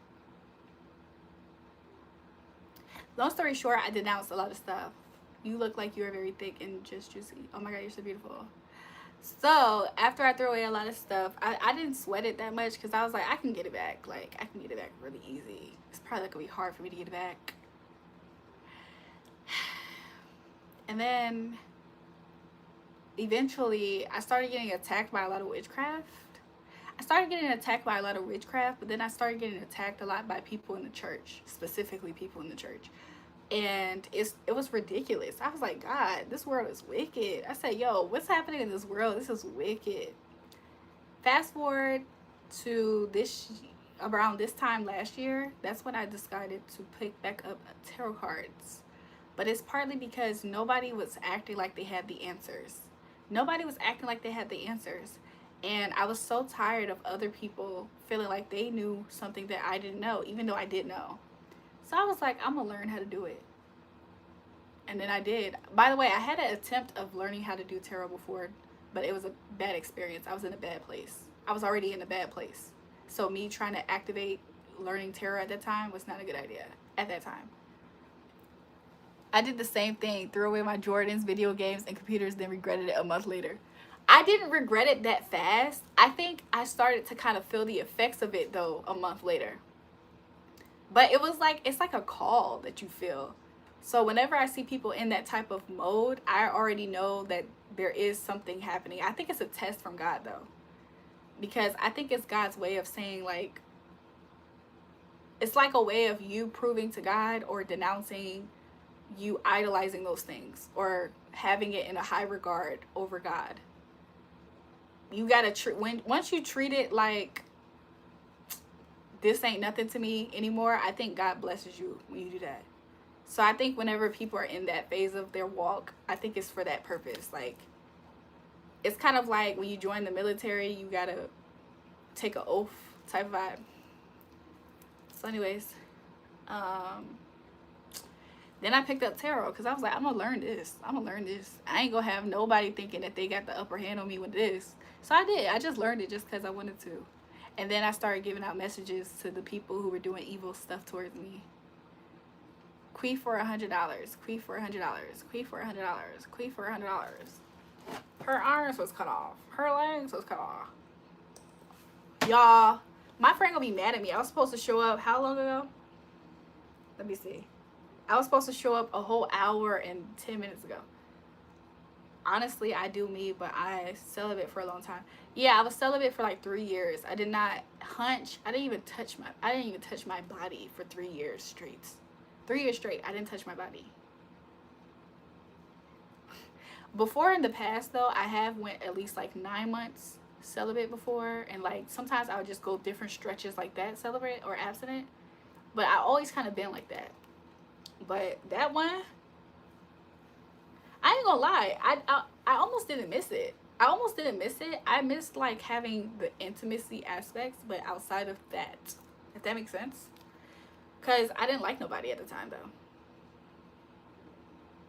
Long story short, I denounced a lot of stuff. You look like you are very thick and just juicy. Oh my God, you're so beautiful. So after I threw away a lot of stuff, I didn't sweat it that much because I was like, I can get it back. Like, I can get it back really easy. It's probably gonna be hard for me to get it back. And then eventually I started getting attacked by a lot of witchcraft. But then I started getting attacked a lot by people in the church, specifically people in the church. And it was ridiculous. I was like, God, this world is wicked. I said, yo, what's happening in this world? This is wicked. Fast forward to around this time last year, that's when I decided to pick back up tarot cards. But it's partly because nobody was acting like they had the answers. And I was so tired of other people feeling like they knew something that I didn't know, even though I did know. So I was like, I'm going to learn how to do it. And then I did. By the way, I had an attempt of learning how to do tarot before, but it was a bad experience. I was in a bad place. I was already in a bad place. So me trying to activate learning tarot at that time was not a good idea at that time. I did the same thing, threw away my Jordans, video games, and computers, then regretted it a month later. I didn't regret it that fast. I think I started to kind of feel the effects of it, though, a month later. But it was like, it's like a call that you feel. So whenever I see people in that type of mode, I already know that there is something happening. I think it's a test from God, though. Because I think it's God's way of saying, like, it's like a way of you proving to God or denouncing you idolizing those things or having it in a high regard over God. You gotta once you treat it like this ain't nothing to me anymore, I think God blesses you when you do that. So I think whenever people are in that phase of their walk, I think it's for that purpose. Like, it's kind of like when you join the military, you gotta take an oath type of vibe. So anyways, then I picked up tarot because I was like, I'm gonna learn this. I ain't gonna have nobody thinking that they got the upper hand on me with this. So I did. I just learned it just because I wanted to. And then I started giving out messages to the people who were doing evil stuff towards me. Queef for $100. Queef for $100. Queef for $100. Queef for $100. Her arms was cut off. Her legs was cut off. Y'all, my friend gonna be mad at me. I was supposed to show up how long ago? Let me see. I was supposed to show up a whole hour and 10 minutes ago. honestly, I do me, but I celibate for a long time. Yeah, I was celibate for like 3 years. I did not hunch. I didn't even touch my body for 3 years straight. 3 years straight. I didn't touch my body. Before in the past though, I have went at least like 9 months celibate before, and like sometimes I would just go different stretches like that, celibate or abstinent. But I always kind of been like that. But that one, I ain't gonna lie, I almost didn't miss it. I almost didn't miss it. I missed like having the intimacy aspects, but outside of that, if that makes sense. Cause I didn't like nobody at the time though.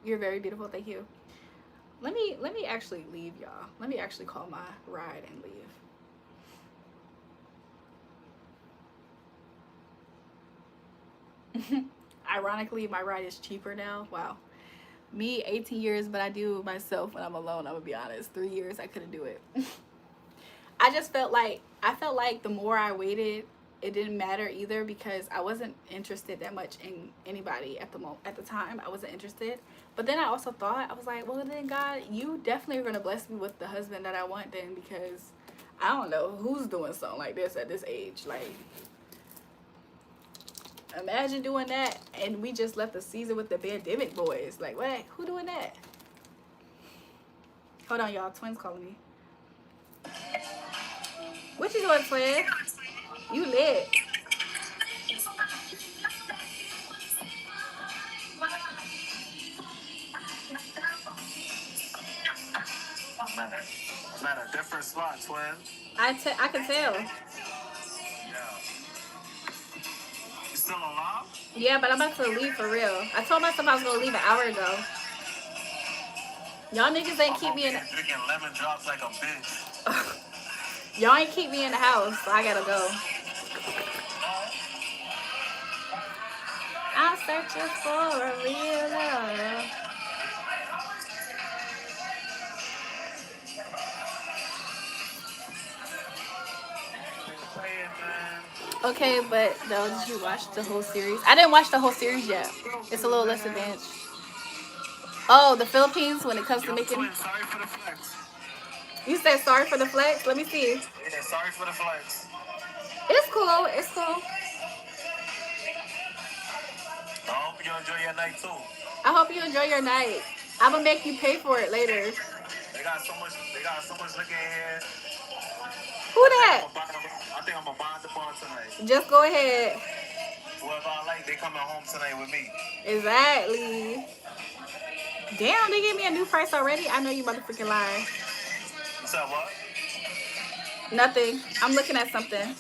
You're very beautiful. Thank you. Let me actually leave, y'all. Let me actually call my ride and leave. Ironically, my ride is cheaper now. Wow. Me, 18 years, but I do it myself when I'm alone. I'm gonna be honest. 3 years, I couldn't do it. I just felt like the more I waited, it didn't matter either, because I wasn't interested that much in anybody at the time. I wasn't interested. But then I also thought, I was like, well then God, you definitely are gonna bless me with the husband that I want then, because I don't know who's doing something like this at this age. Like, imagine doing that, and we just left the season with the pandemic boys. Like, what? Who doing that? Hold on, y'all. Twins calling me. What you doing, twin? You lit. I'm at a different spot, twin. I can tell. Yeah. You still alive? Yeah, but I'm about to leave for real. I told myself I was gonna leave an hour ago. Y'all niggas ain't keep me in. Drinking lemon drops like a bitch. Y'all ain't keep me in the house, so I gotta go. I'm searching for a real love. Okay, but though, did you watch the whole series? I didn't watch the whole series yet. It's a little less advanced. Oh, the Philippines when it comes to making. Sorry for the flex. You said sorry for the flex? Let me see. Yeah, sorry for the flex. It's cool. It's cool. I hope you enjoy your night too. I hope you enjoy your night. I'm gonna make you pay for it later. They got so much liquor in here. Who that? I think I'm gonna buy the bar tonight. Just go ahead. Whoever I like, they coming home tonight with me. Exactly. Damn, they gave me a new price already? I know you motherfucking lying. You said what? Nothing. I'm looking at something.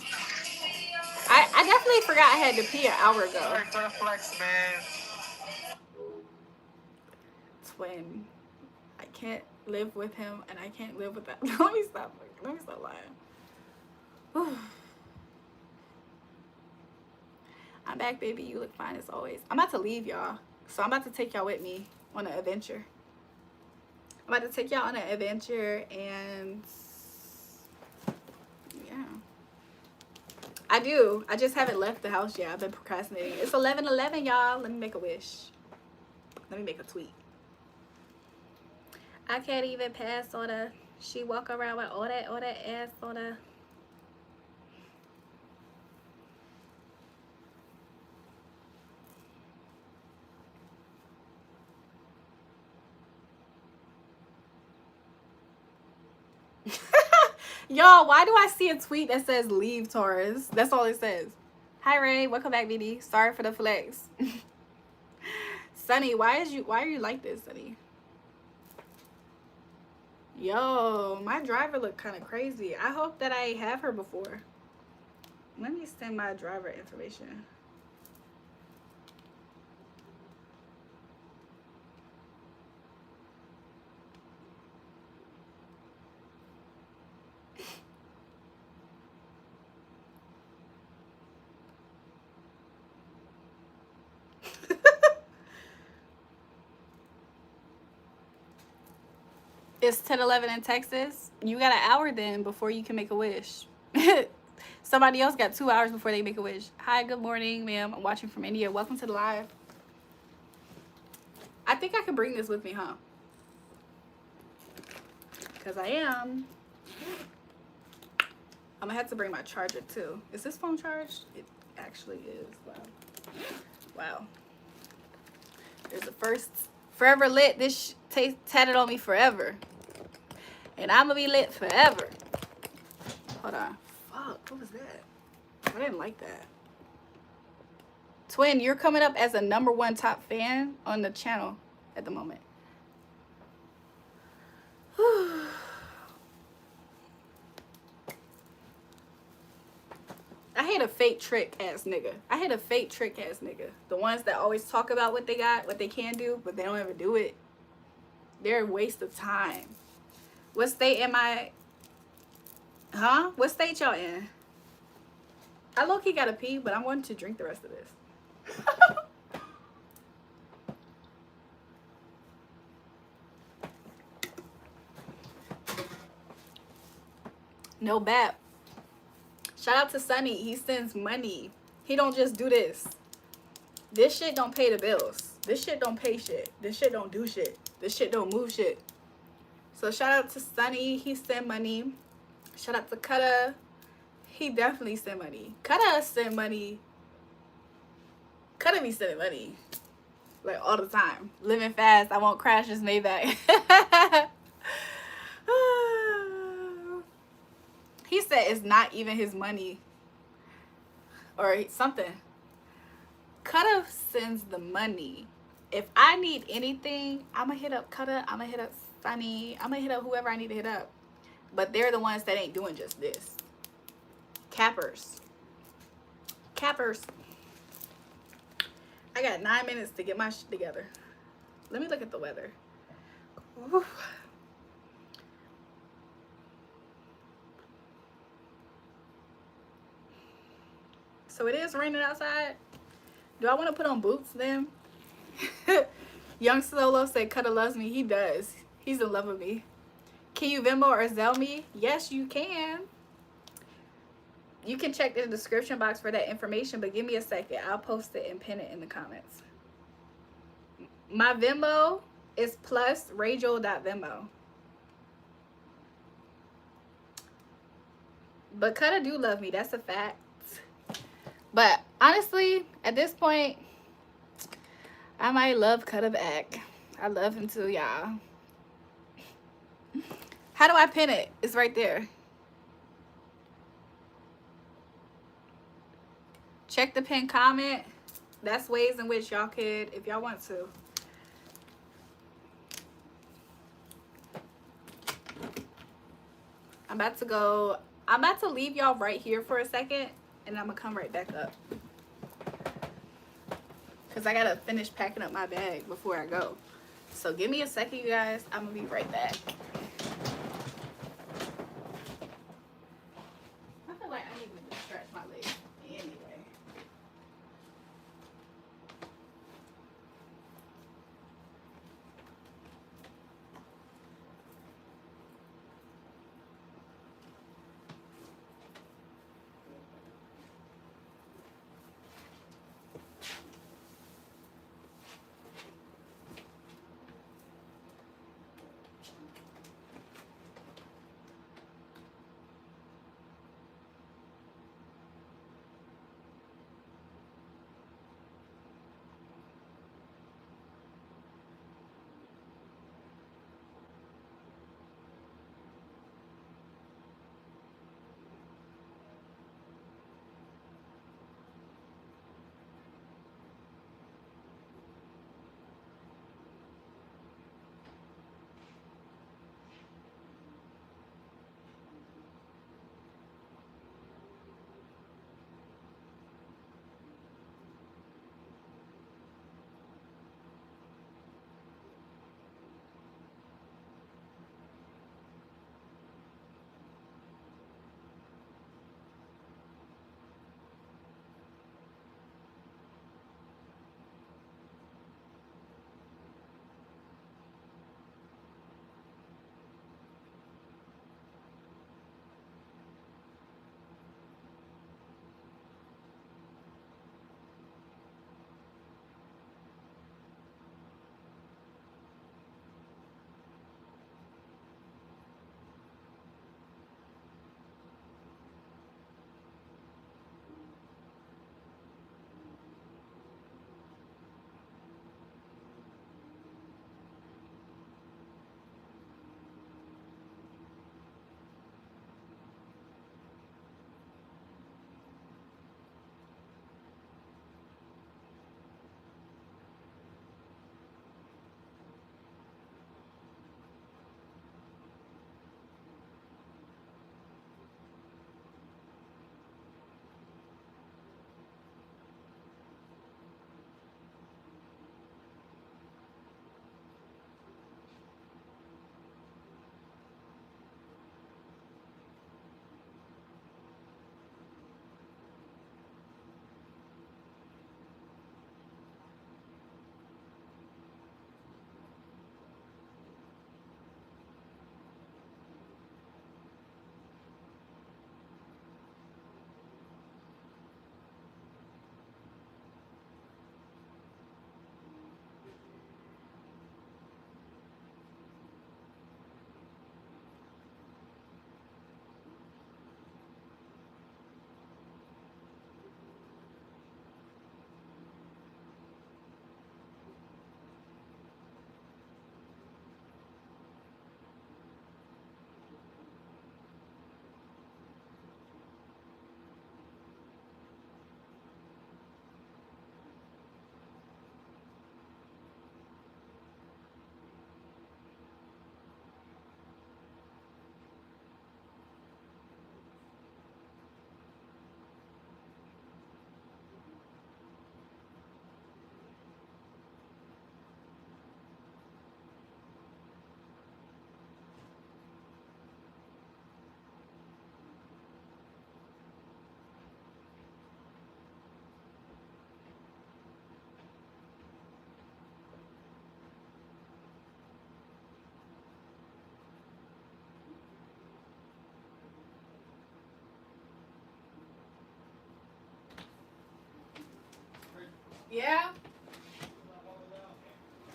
I definitely forgot I had to pee an hour ago. Sorry for the flex, man. Twin. I can't live with him, and I can't live with that. Let me stop lying. Whew. I'm back, baby. You look fine as always. I'm about to leave, y'all. So I'm about to take y'all with me on an adventure. I'm about to take y'all on an adventure, and yeah. I do. I just haven't left the house yet. I've been procrastinating. It's 11:11, y'all. Let me make a wish. Let me make a tweet. I can't even pass on a. She walk around with all that ass on a. Y'all, why do I see a tweet that says leave Taurus? That's all it says. Hi Ray, welcome back, BD. Sorry for the flex. Sunny, why are you like this, Sunny? Yo, my driver look kind of crazy. I hope that I have her before. Let me send my driver information. It's 10:11 in Texas. You got an hour then before you can make a wish. Somebody else got 2 hours before they make a wish. Hi, good morning, ma'am. I'm watching from India. Welcome to the live. I think I could bring this with me, huh? Because I am. I'm gonna have to bring my charger too. Is this phone charged? It actually is. Wow. Wow. There's a first. Forever lit. This tatted on me forever. And I'm gonna be lit forever. Hold on. Fuck, what was that? I didn't like that. Twin, you're coming up as a #1 top fan on the channel at the moment. I hate a fake trick ass nigga. I hate a fake trick ass nigga. The ones that always talk about what they got, what they can do, but they don't ever do it. They're a waste of time. What state am I? Huh? What state y'all in? I low-key gotta pee, but I'm wanting to drink the rest of this. No bap. Shout out to Sunny. He sends money. He don't just do this. This shit don't pay the bills. This shit don't pay shit. This shit don't do shit. This shit don't move shit. So shout out to Sunny. He sent money. Shout out to Kutta. He definitely sent money. Kutta send money. Kutta be sending money. Like all the time. Living fast. I won't crash this Maybach. He said it's not even his money. Or something. Kutta sends the money. If I need anything, I'ma hit up Kutta. I'ma hit up Sunny. I'ma hit up whoever I need to hit up. But they're the ones that ain't doing just this. Cappers. Cappers. I got 9 minutes to get my shit together. Let me look at the weather. Ooh. So it is raining outside. Do I want to put on boots then? Young Solo said Kutta loves me. He does. He's in love with me. Can you Venmo or Zelle me? Yes, you can. You can check the description box for that information, but give me a second. I'll post it and pin it in the comments. My Venmo is plus RayJul.Venmo. But Kutta do love me. That's a fact. But honestly, at this point, I might love Kutta back. I love him too, y'all. How do I pin it? It's right there. Check the pin comment. That's ways in which y'all could, if y'all want to. I'm about to leave y'all right here for a second, and I'm gonna come right back up. Because I gotta finish packing up my bag before I go. So give me a second, you guys. I'm gonna be right back. I feel like I need to stretch my legs anyway. Yeah?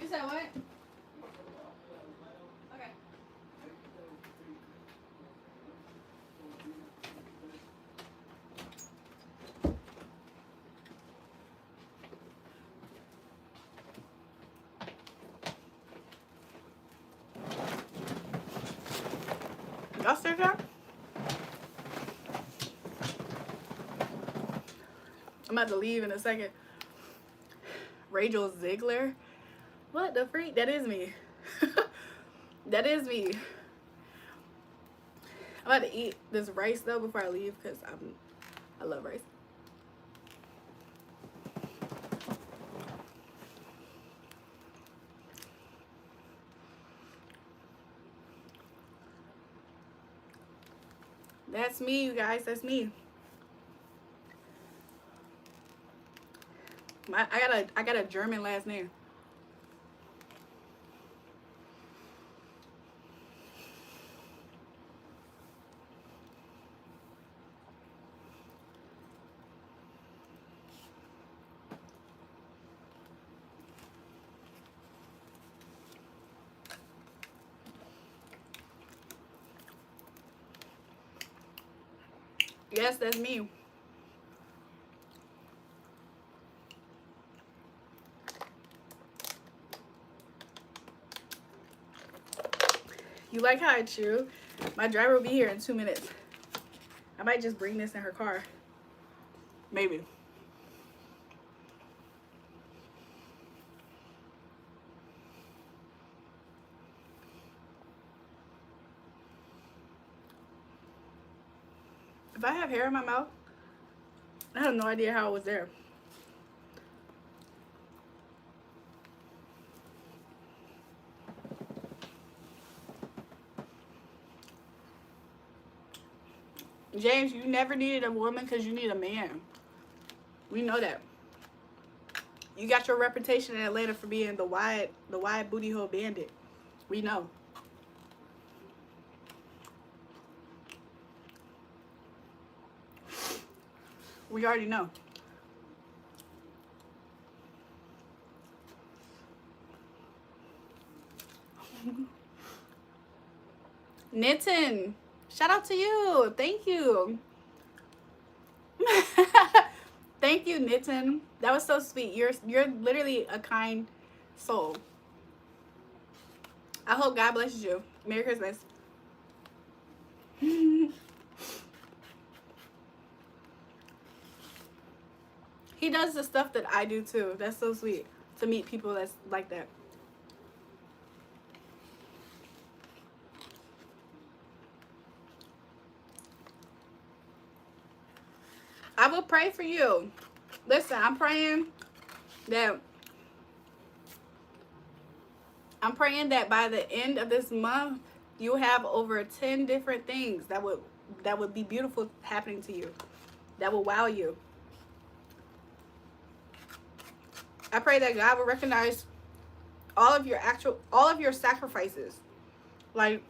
You said what? Okay. Y'all still there? I'm about to leave in a second. Rachel Ziegler? What the freak? That is me. That is me. I'm about to eat this rice though before I leave because I love rice. That's me, you guys. That's me. I got a German last name. Yes, that's me. You like how I chew? My driver will be here in 2 minutes. I might just bring this in her car. Maybe. If I have hair in my mouth, I have no idea how it was there. James, you never needed a woman because you need a man. We know that. You got your reputation in Atlanta for being the wide booty hole bandit. We know. We already know. Nitin, shout out to you. Thank you. Thank you, Nitin. That was so sweet. You're literally a kind soul. I hope God blesses you. Merry Christmas. He does the stuff that I do too. That's so sweet to meet people that's like that. I will pray for you. Listen, I'm praying that by the end of this month you'll have over 10 different things that would be beautiful happening to you. That will wow you. I pray that God will recognize all of your sacrifices. Like,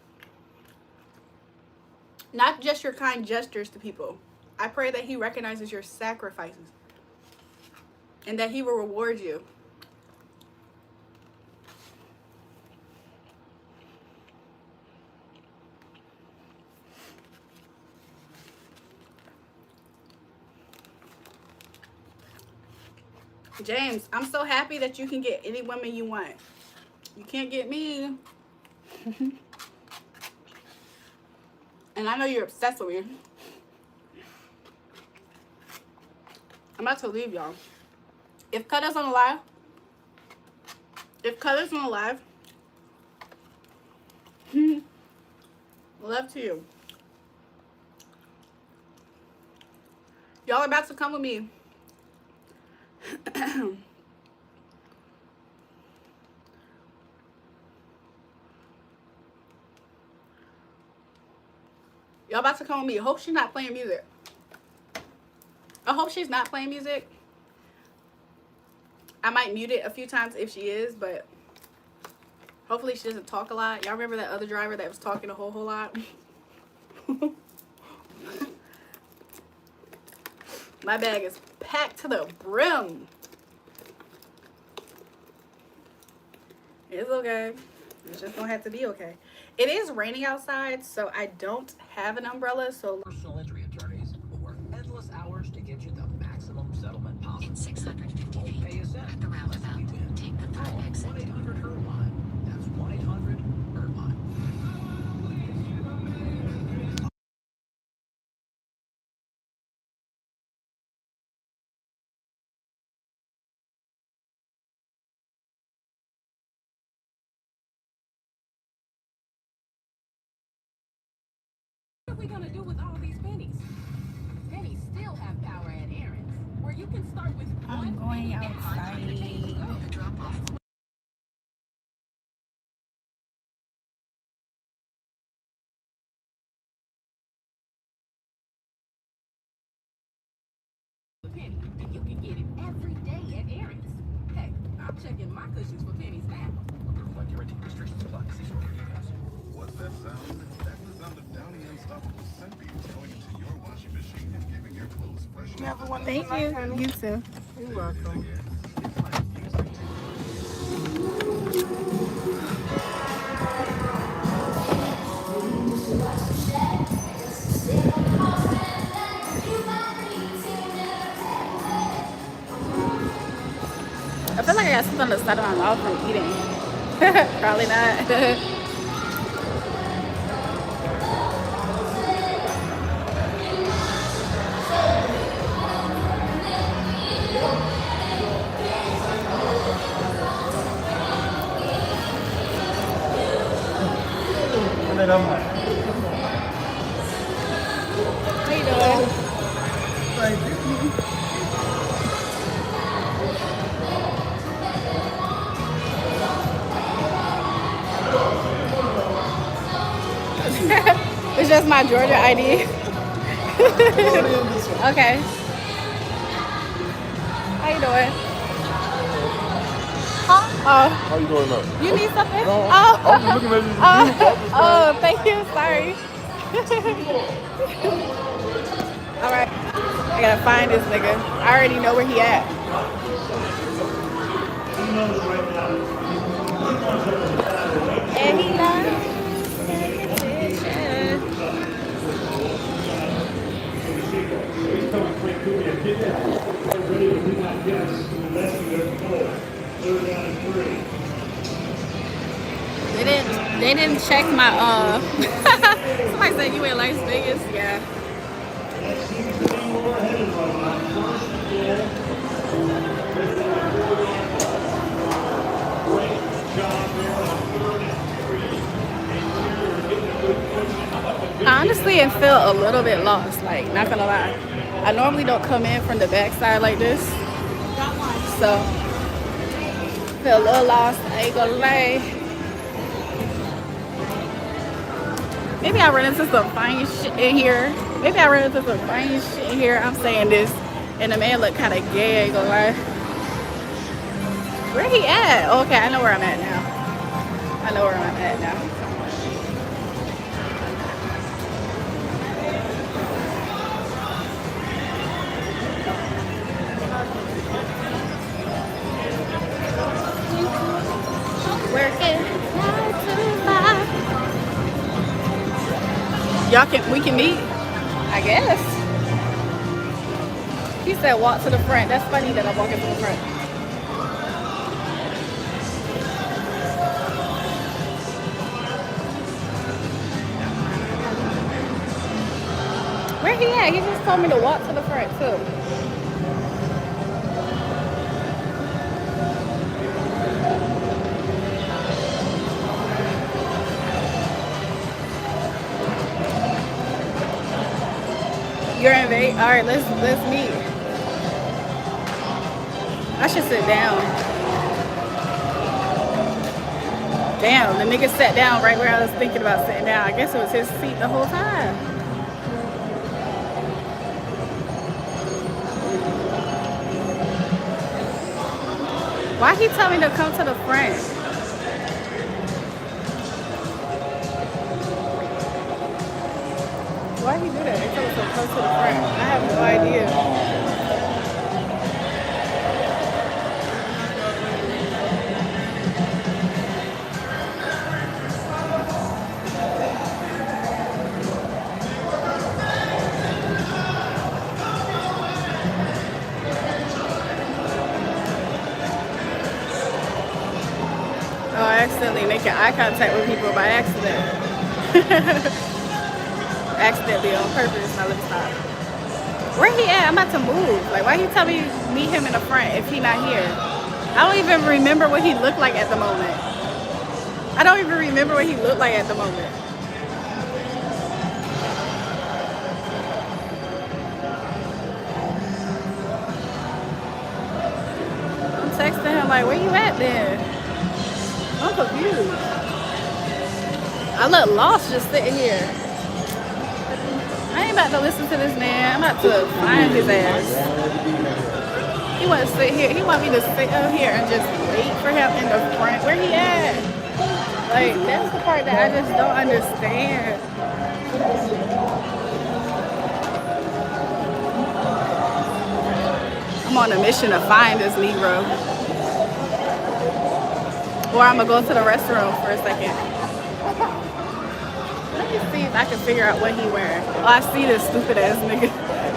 not just your kind gestures to people. I pray that he recognizes your sacrifices and that he will reward you. James, I'm so happy that you can get any woman you want. You can't get me. And I know you're obsessed with me. I'm about to leave, y'all. If Cutter's on the live, love to you. Y'all are about to come with me. Y'all about to come with me. I hope she's not playing music. I hope she's not playing music. I might mute it a few times if she is, but hopefully she doesn't talk a lot. Y'all remember that other driver that was talking a whole lot? My bag is packed to the brim. It's okay. It's just gonna have to be okay. It is raining outside, so I don't have an umbrella. So Personal injury attorneys will work endless hours to get you the maximum settlement possible. In 650 won't pay a cent at the roundabout. Take the third exit. 1-800-HURT-LINE. That's 1-800-HURT-LINE. What are we gonna do with all these pennies? Pennies still have power at errands, where you can start with I'm going outside. penny, and you can get it every day at errands. Heck, I'm checking my cushions for pennies now. Approved by guarantee. Restrictions apply. See store details. What's that sound? That's the sound of Downy Unstoppable scent beads going into your washing machine and giving your clothes fresh. You have a wonderful Thank night, you. honey. You too. You're welcome. I feel like I got something on the side of my mouth from eating. Probably not. How you doing? It's just my Georgia ID. Okay. How you doing? Huh? Oh, How you doing now? you need something? No, Oh. I was just looking at you. Oh, thank you. Sorry. All right. I gotta find this nigga. I already know where he at. And he knows. They didn't check my somebody said you in Las Vegas. Yeah. I honestly am feel a little bit lost, like not gonna lie. I normally don't come in from the backside like this. So feel a little lost, I ain't gonna lie. Maybe I run into some fine shit in here. Maybe I run into some fine shit in here. I'm saying this, and the man look kind of gay, I ain't gonna lie. Where he at? Okay, I know where I'm at now. I know where I'm at now. We can meet, I guess. He said walk to the front. That's funny that I'm walking to the front. Where he at? He just told me to walk to the front too. You're in Vegas? All right, let's meet. I should sit down. Damn, the nigga sat down right where I was thinking about sitting down. I guess it was his seat the whole time. Why he tell me to come to the front? Why he do that? They told us to come to the front. I have no idea. be making eye contact with people by accident. Accidentally on purpose. Now let me stop. Where he at? I'm about to move. Like, why he tell me meet him in the front if he not here? I don't even remember what he looked like at the moment. I don't even remember what he looked like at the moment. I'm texting him like, where you at then? I'm confused. I look lost just sitting here. I ain't about to listen to this man. I'm about to find his ass. He want to sit here. He want me to sit up here and just wait for him in the front. Where he at? Like, that's the part that I just don't understand. I'm on a mission to find this Negro. Or I'm going to go to the restroom for a second. Let me see if I can figure out what he wearing. Oh, I see this stupid ass nigga.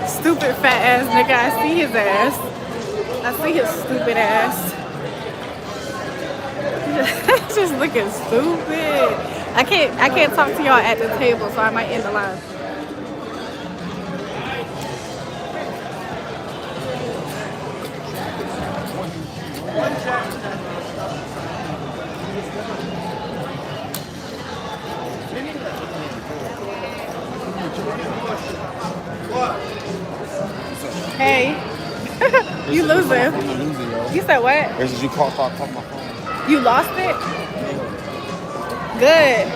Stupid fat ass nigga. I see his ass. I see his stupid ass. He's just looking stupid. I can't talk to y'all at the table, so I might end the live. Hey. You losing. You said what? Versus you call my phone. You lost it? Good.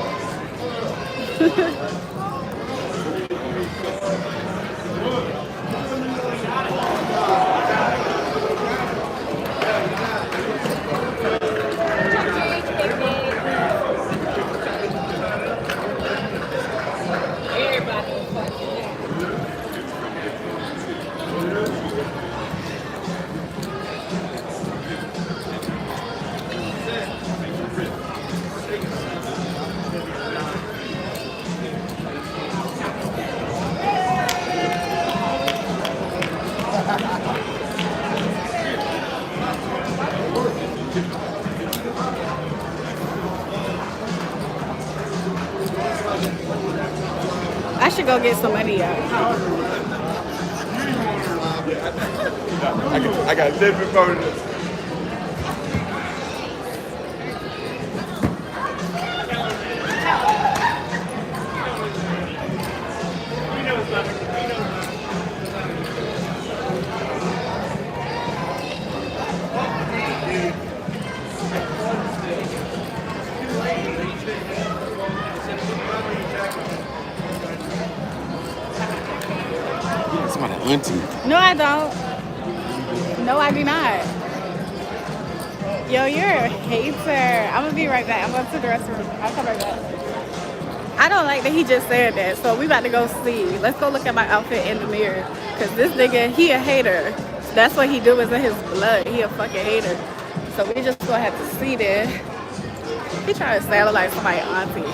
I should go get some money out. I got different photos. Auntie. No, I don't. No, I do not. Yo, you're a hater. I'm gonna be right back. I'm going to the restroom. I'll come right back. I don't like that he just said that, so we about to go see. Let's go look at my outfit in the mirror. Cause this nigga, he a hater. That's what he do is in his blood. He a fucking hater. So we just gonna have to see that. He trying to sound like somebody auntie.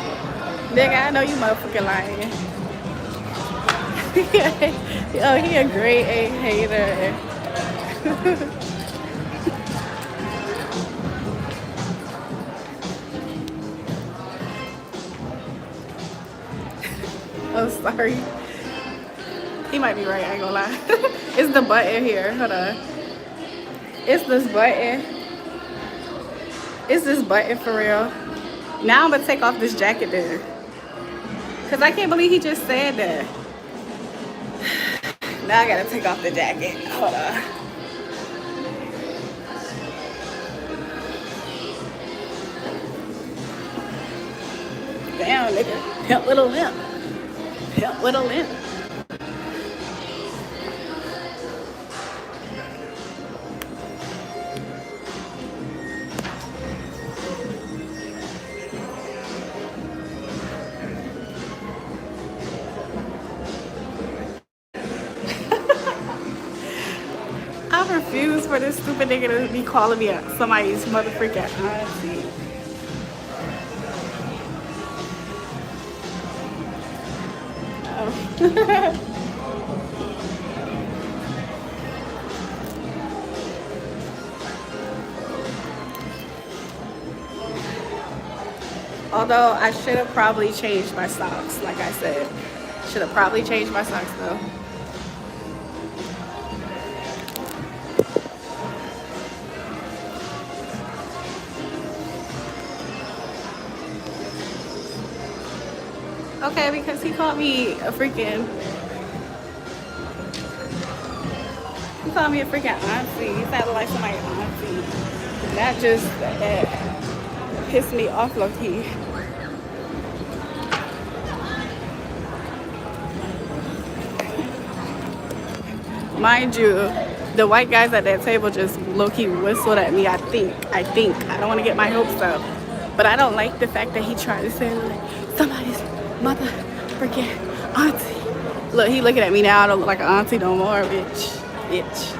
Nigga, I know you motherfucking lying. Oh, he a great A hater. Oh, sorry. He might be right, I ain't gonna lie. It's the button here. Hold on. It's this button. It's this button for real. Now I'm gonna take off this jacket then. Cause I can't believe he just said that. Now I gotta take off the jacket. Hold on. Damn, nigga. Pimp with a limp. Pimp with a limp. I refuse for this stupid nigga to be calling me somebody's motherfucking auntie. Oh. Although I should have probably changed my socks, like I said. Should have probably changed my socks though. Okay, because he called me a freaking... He called me a freaking auntie. He sounded like somebody's auntie. That just pissed me off low-key. Mind you, the white guys at that table just low-key whistled at me, I think. I don't want to get my hopes up. But I don't like the fact that he tried to say, like, somebody's mother freaking auntie. Look, he looking at me now. I don't look like an auntie no more, bitch. Bitch.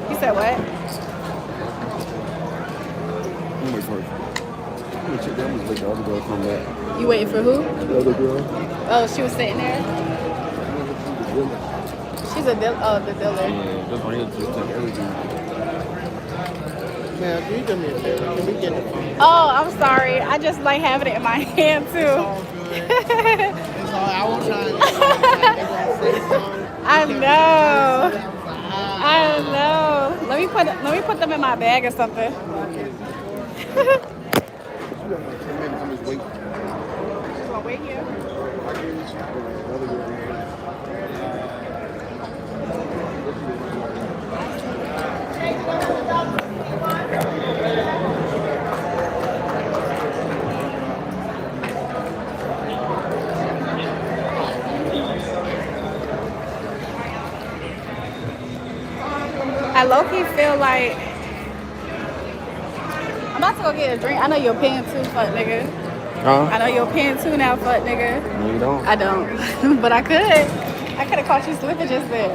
You said what? I'm waiting for it. I'm gonna check that. I'm gonna let the other girl come back. You waiting for who? The other girl. Oh, she was sitting there? She's a dealer. Oh, the dealer. Yeah, this one here just took everything. Man, can you do me a favor? Can we get the phone? Oh, I'm sorry. I just like having it in my hand too. It's all good. It's all, I won't try to say something. I know. I know. Let me put them in my bag or something. You got like 10 minutes. I'm just waiting. So wait here. I gave you the other girl. I low-key feel like I'm about to go get a drink. I know you're paying too, fuck nigga. Huh? I know you're paying too now, fuck nigga. No, you don't. I don't. But I could. I could have caught you slipping just there.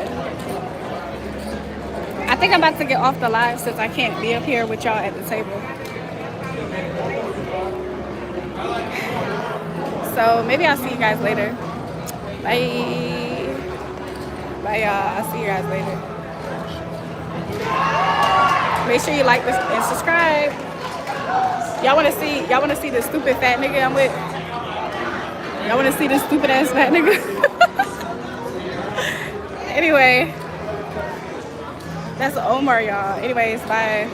I think I'm about to get off the live since I can't be up here with y'all at the table. So maybe I'll see you guys later. Bye. Bye y'all. I'll see you guys later. Make sure you like this and subscribe. Y'all wanna see the stupid fat nigga I'm with? Y'all wanna see this stupid ass fat nigga? Anyway, that's Omar, y'all. Anyways, bye.